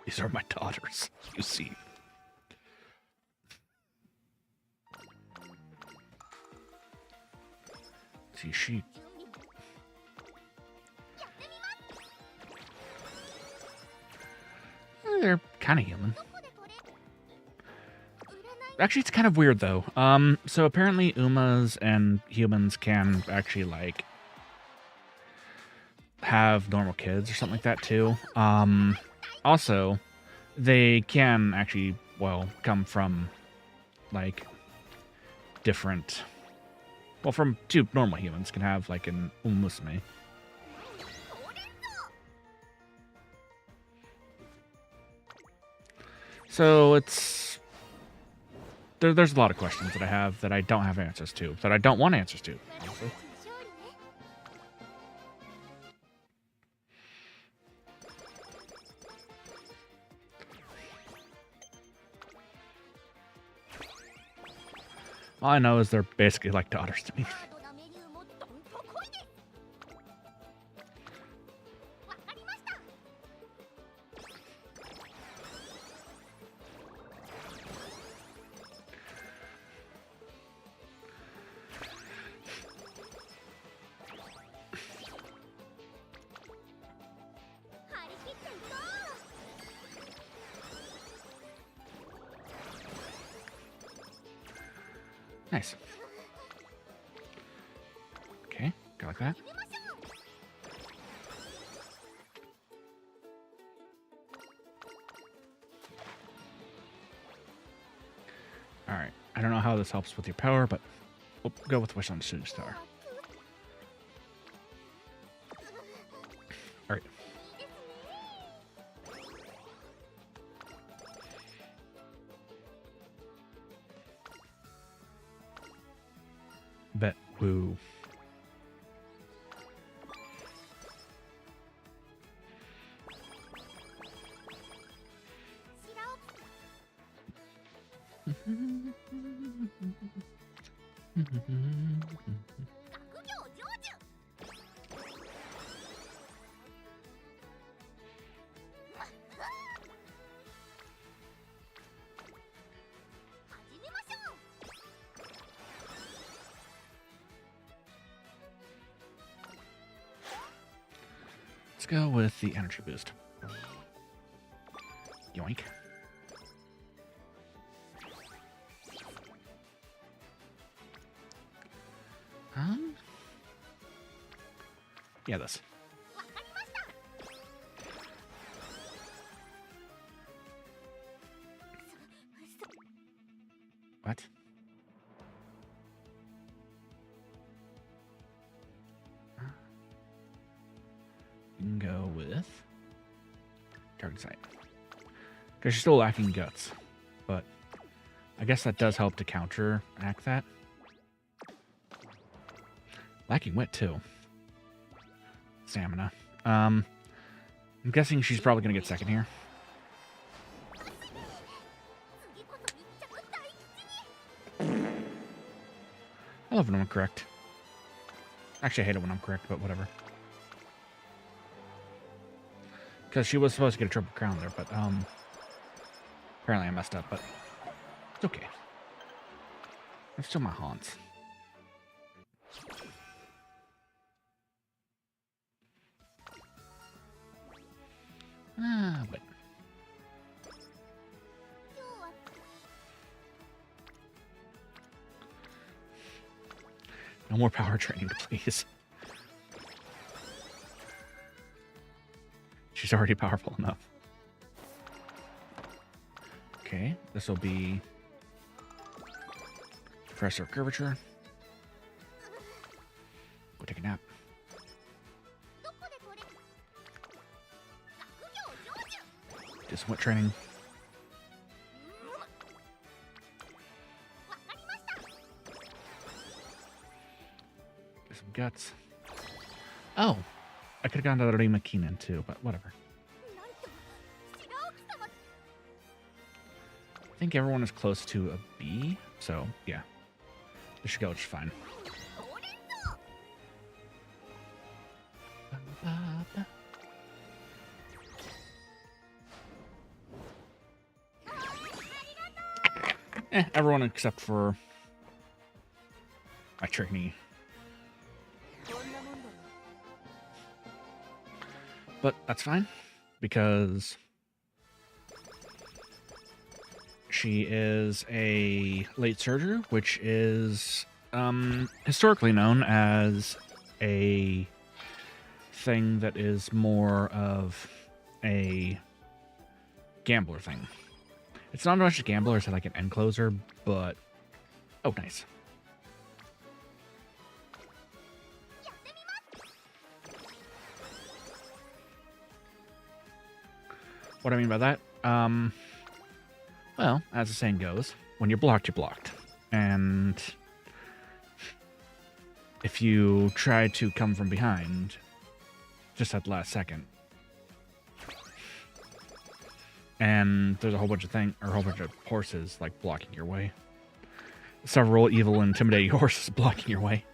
These are my daughters, you see. See, she... They're kind of human. Actually, it's kind of weird, though. So apparently Umas and humans can actually, like, have normal kids or something like that, too. Also, they can actually, well, come from, like, different... Well, from two normal humans can have, like, an Umamusume. So it's... There's a lot of questions that I have that I don't have answers to, that I don't want answers to, honestly. All I know is they're basically like daughters to me. Nice. Okay, go like that. Alright, I don't know how this helps with your power, but we'll go with Wish on the Shooting Star. Alright. Bet. Woo. Let's go with the energy boost. Yoink. Yeah, this. What? You can go with target sight. Because she's still lacking guts. But I guess that does help to counteract that. Lacking wit, too. Stamina. I'm guessing she's probably going to get second here. I love when I'm correct. Actually, I hate it when I'm correct, but whatever. Because she was supposed to get a triple crown there, but apparently I messed up, but it's okay. It's still my haunts. But no more power training, please. She's already powerful enough. Okay, this will be pressure curvature. Go take a nap. Do some wit training. Get some guts. Oh, I could have gone to the Macaron too, but whatever. I think everyone is close to a B, so yeah. This should go just fine. Everyone except for my trainee. But that's fine, because she is a late surger, which is historically known as a thing that is more of a gambler thing. It's not much a gambler, it's like an end closer, but oh, nice. What I mean by that, well, as the saying goes, when you're blocked, you're blocked. And if you try to come from behind, just at the last second, and there's a whole bunch of horses like blocking your way. Several evil and intimidating horses blocking your way.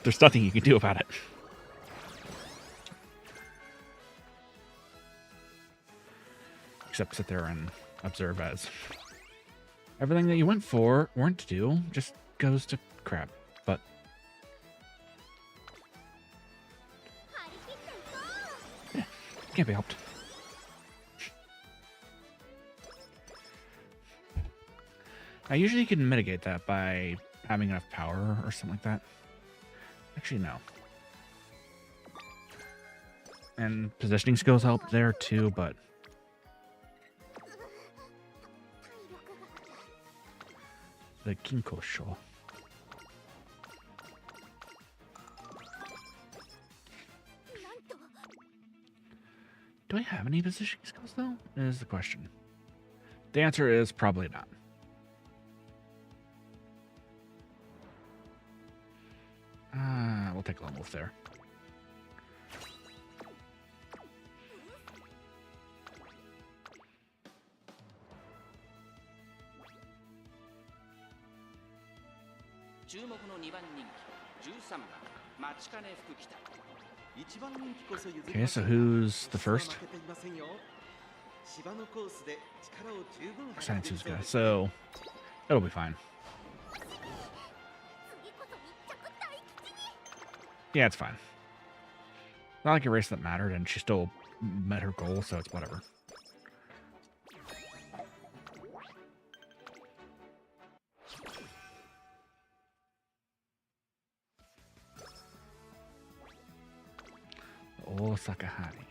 There's nothing you can do about it. Except sit there and observe as everything that you went to do just goes to crap. But yeah, can't be helped. I usually can mitigate that by having enough power or something like that. Actually, no. And positioning skills help there too, but the Kinkosho. Do I have any positioning skills though? Is the question. The answer is probably not. We'll take a little move there. Okay, so who's the first? Sanitsu's so it'll be fine. Yeah, it's fine. Not like a race that mattered, and she still met her goal, so it's whatever. Oh, Sakahari.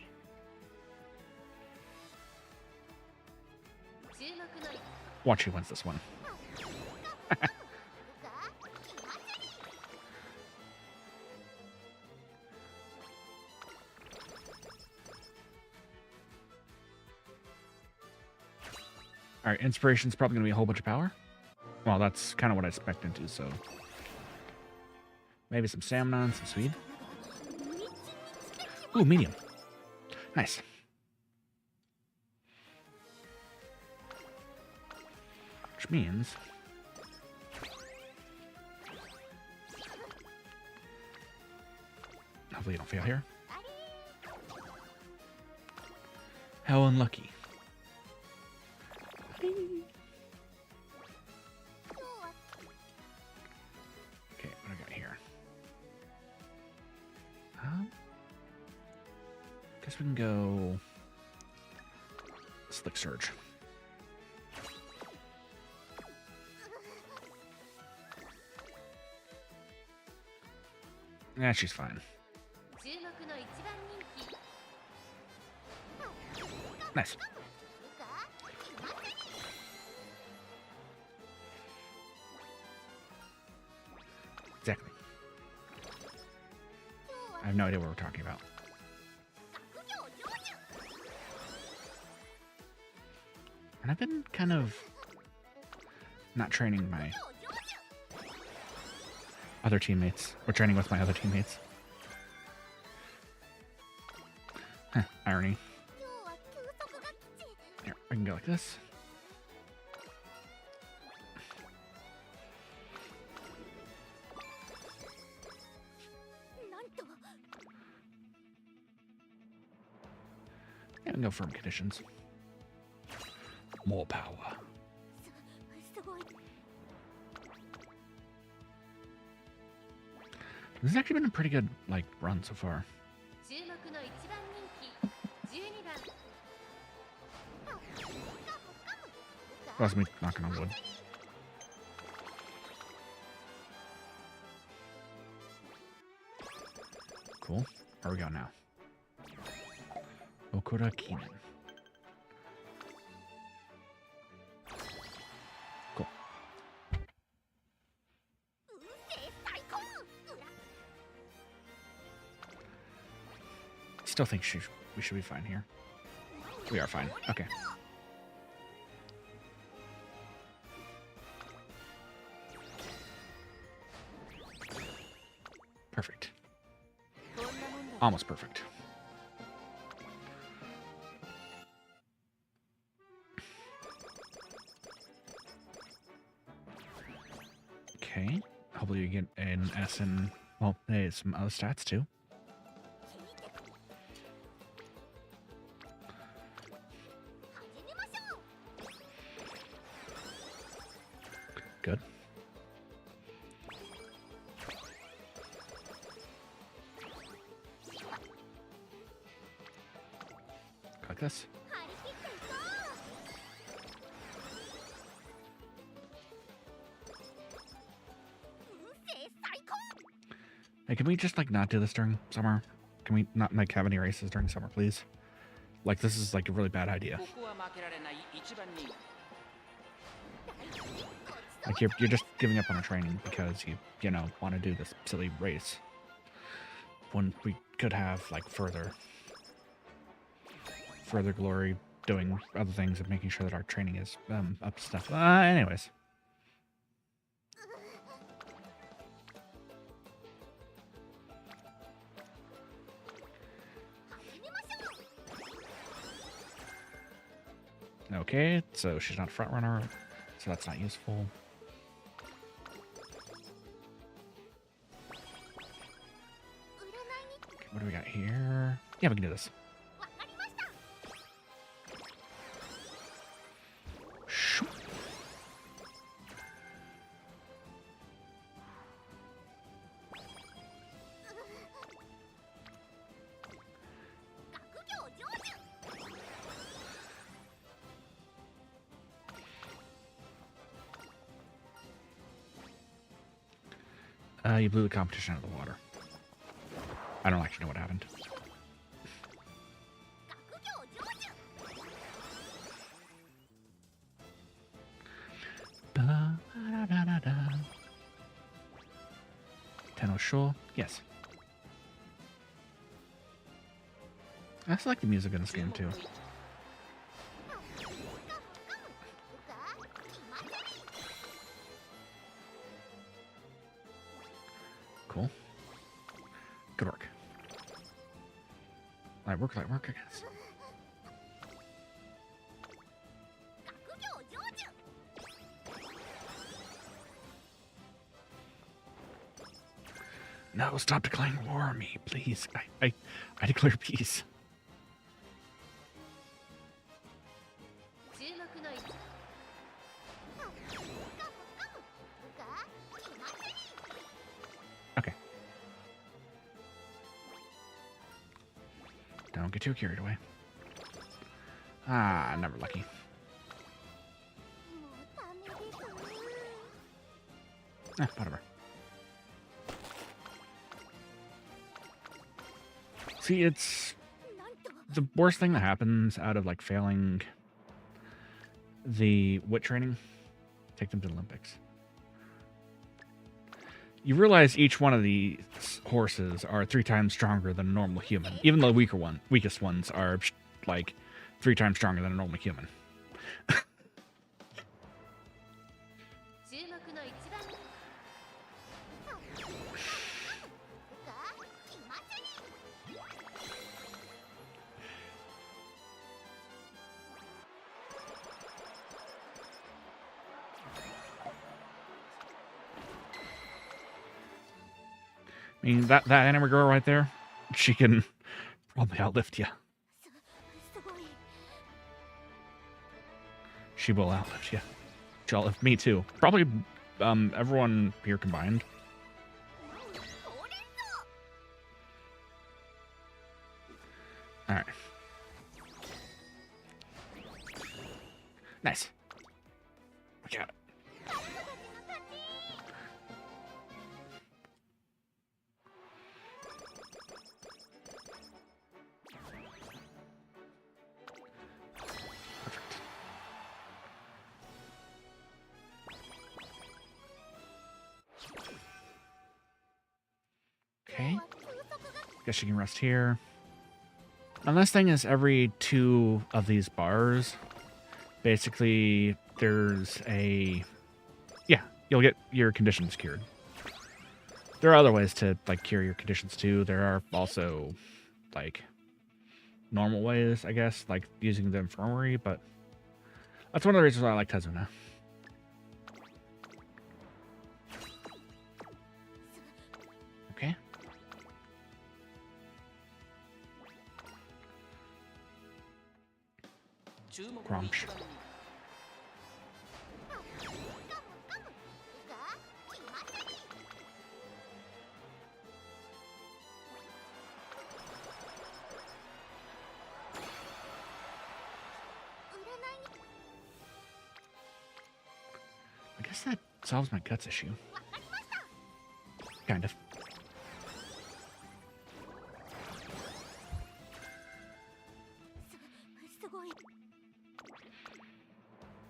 Watch who wins this one. Alright, inspiration's probably going to be a whole bunch of power. Well, that's kind of what I expected to, so... Maybe some stamina and some speed. Ooh, medium. Nice. Which means... Hopefully you don't fail here. How unlucky. Okay, what do I got here? Guess we can go Slick Surge. Yeah, she's fine. Nice. Exactly. I have no idea what we're talking about. And I've been kind of not training my other teammates, or training with my other teammates. Huh, irony. Here, I can go like this. Yeah, I can go firm conditions. More power. This has actually been a pretty good, like, run so far. That was me knocking on wood. Cool. Where are we going now? Okura Kinen. Cool. Still think we should be fine here. We are fine. Okay. Perfect. Almost perfect. Okay. Hopefully you get an S and, well, hey, some other stats too. Good. Like this. Hey, can we just, like, not do this during summer? Can we not, like, have any races during summer, please? Like, this is, like, a really bad idea. Like, you're just giving up on our training because you know, want to do this silly race. When we could have, like, further glory doing other things and making sure that our training is up to stuff. Anyways. Okay, so she's not a front runner, so that's not useful. do we got here? Yeah, we can do this. Shoo. You blew the competition out of the water. I don't actually know what happened. Tenosho, yes. I also like the music in this game too. Cool. Good work. Light work, I guess. No, stop declaring war on me, please. I declare peace. Okay. Don't get too carried away. Ah, never lucky. Whatever. See, it's the worst thing that happens out of like failing the wit training. Take them to the Olympics. You realize each one of these horses are 3 times stronger than a normal human. Even the weakest ones are like 3 times stronger than a normal human. I mean, that anime girl right there, she can probably outlift you. She will outlift you. She'll outlift me too. Probably everyone here combined. Alright. Nice. We got it. Okay. Guess you can rest here. Now, this thing is every 2 of these bars. Basically, there's a... Yeah, you'll get your conditions cured. There are other ways to, like, cure your conditions, too. There are also, like, normal ways, I guess, like using the infirmary, but that's one of the reasons why I like Tezuna. Okay. Grumsh. I guess that solves my guts issue. Kind of.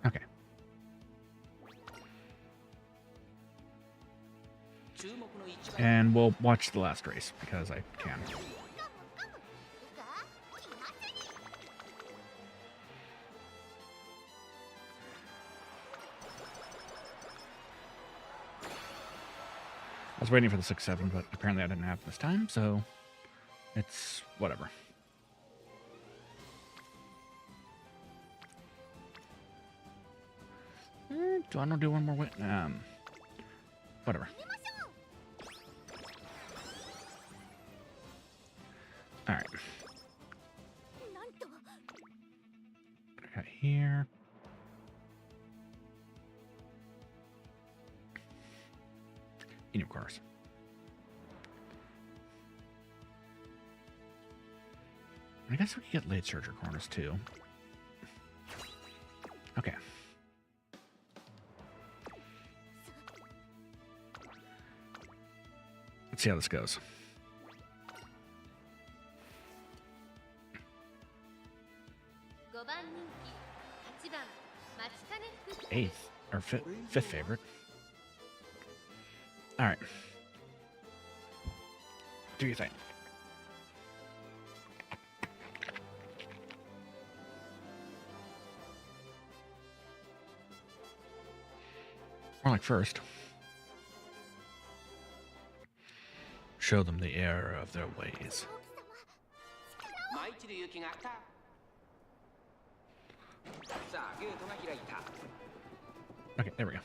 Okay. And we'll watch the last race because I can. I was waiting for the 6-7, but apparently I didn't have this time, so it's whatever. Do I want to do one more wit? Whatever. Alright. Right here. And of course. I guess we could get late surgery corners too. Okay. Let's see how this goes. Eighth or fifth favorite. All right. Do your thing. More like first. Show them the error of their ways. Okay, there we go.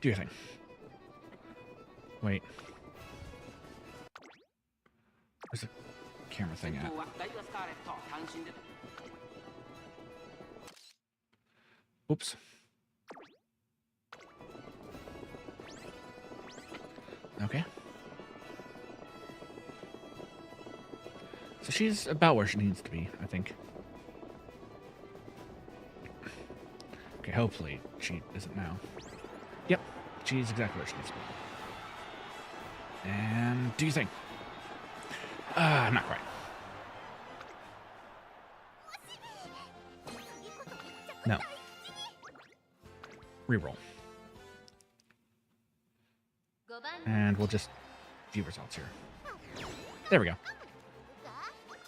Do your thing. Wait. Where's the camera thing at? Oops. Okay. So she's about where she needs to be, I think. Okay, hopefully she isn't now. Yep, she's exactly where she needs to be. And do you think? Not quite. No. Reroll. And we'll just view results here. There we go.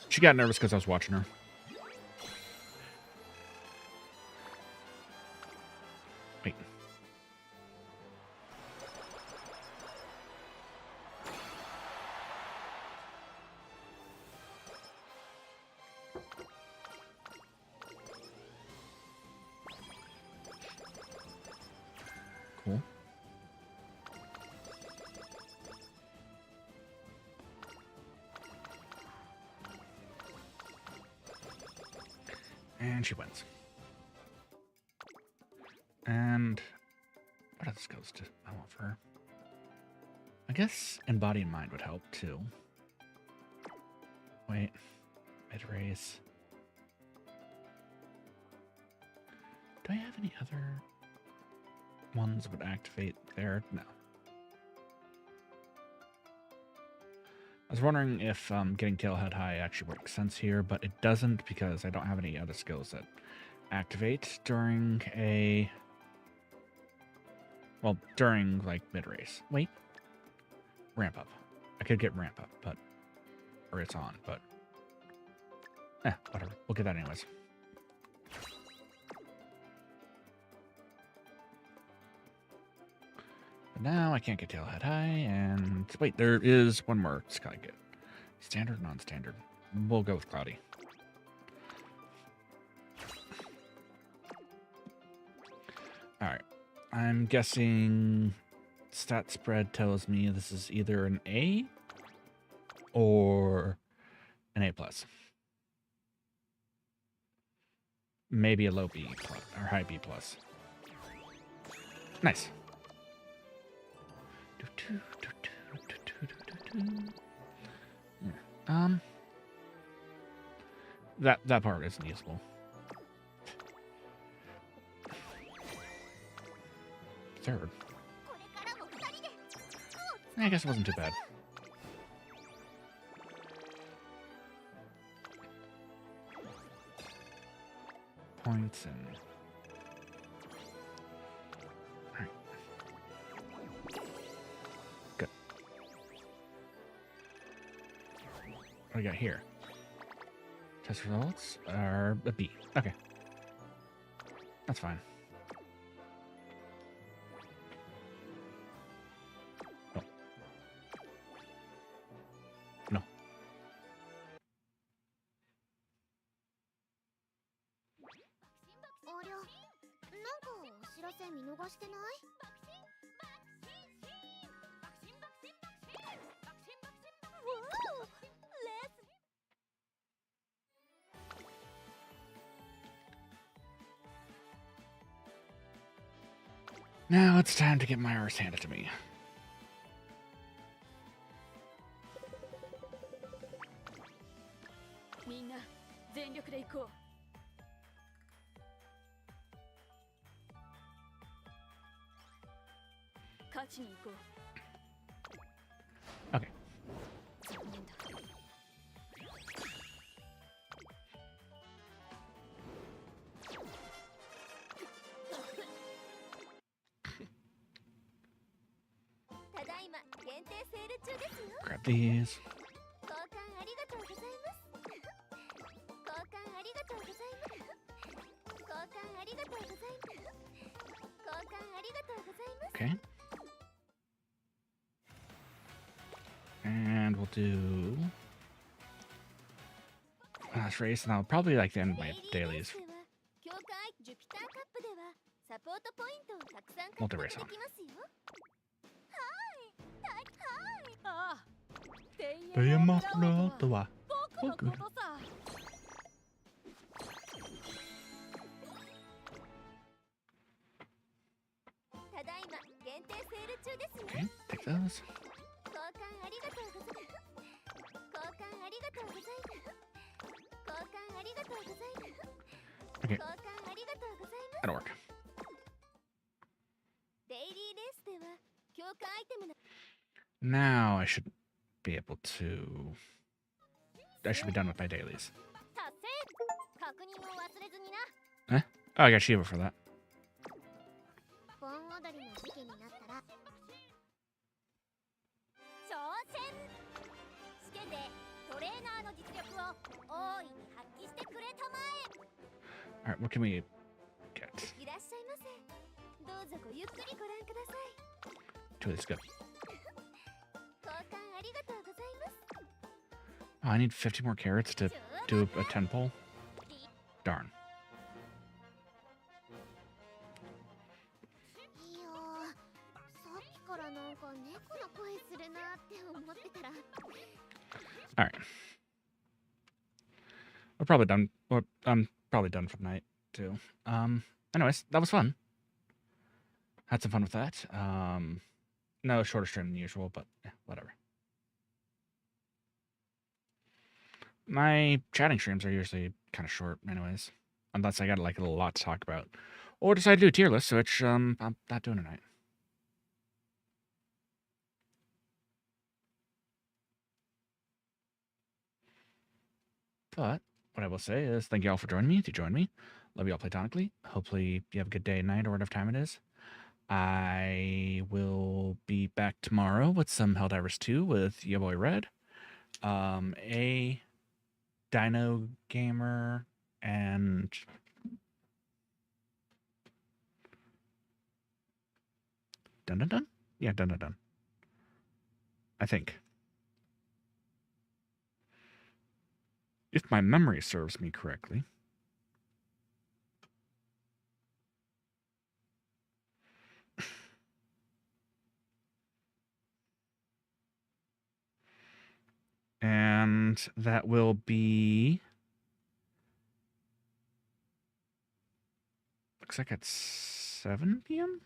She got nervous because I was watching her. Wait. Cool. And she wins. And what other skills do I want for her? I guess embody and mind would help too. Wait, mid race. Do I have any other ones that would activate there? No. I was wondering if getting Tailhead High actually makes sense here, but it doesn't because I don't have any other skills that activate during a... Well, during, like, mid-race. Wait. Ramp up. I could get ramp up, but... Or it's on, but... whatever. We'll get that anyways. But now I can't get Tailhead High, and... Wait, there is one more skill I get. Standard, non-standard. We'll go with Cloudy. Alright. I'm guessing stat spread tells me this is either an A or an A+. Maybe a low B plus, or high B+. Nice. That part isn't useful. Third. I guess it wasn't too bad. Points and... Alright. Good. What do we got here? Test results are a B. Okay. That's fine. No. No. Now it's time to get my arse handed to me. Okay. Grab these. Okay. And we'll do last race, and I'll probably like the end of my dailies. Multi-race on. ダイヤマフラーとは僕のことさ。Okay, take those. Okay, that'll work. Now I should be able to... I should be done with my dailies. Eh? Oh, I got Shiva for that. Alright, what can we get? Two of these, good. Oh, I need 50 more carrots to do a 10 pull? Darn. Alright. We're probably done. I'm probably done for the night, too. Anyways, that was fun. Had some fun with that. No, shorter stream than usual, but yeah, whatever. My chatting streams are usually kind of short, anyways. Unless I got like a lot to talk about. Or decide to do a tier list, which I'm not doing tonight. But what I will say is thank you all for joining me. If you joined me, love you all platonically. Hopefully you have a good day and night or whatever time it is. I will be back tomorrow with some Helldivers 2 with your boy Red. A Dino Gamer and Dun Dun Dun? Yeah, Dun Dun Dun. I think. If my memory serves me correctly. And that will be... Looks like it's 7 p.m.?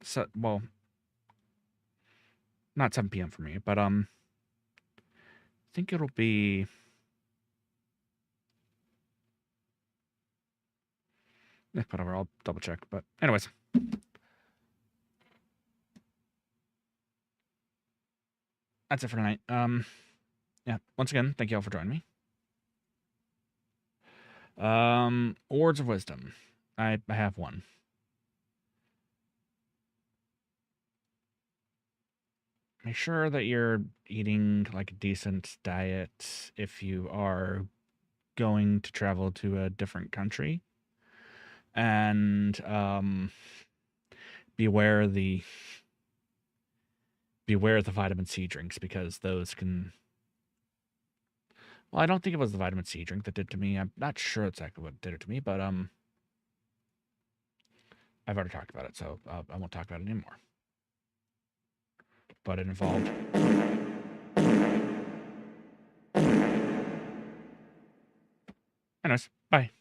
So, well... Not 7 p.m. for me, but, I think it'll be... Whatever, I'll double check, but anyways. That's it for tonight. Yeah, once again, thank you all for joining me. Words of Wisdom. I have one. Make sure that you're eating like a decent diet if you are going to travel to a different country. And beware the vitamin C drinks, because those can... Well, I don't think it was the vitamin C drink that did it to me. I'm not sure exactly what did it to me, but I've already talked about it, so I won't talk about it anymore. But it involved... Anyways, bye.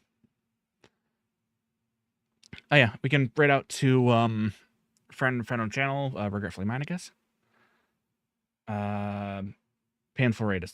Oh yeah, we can braid out to friend on channel, regretfully mine, I guess. Painful rate is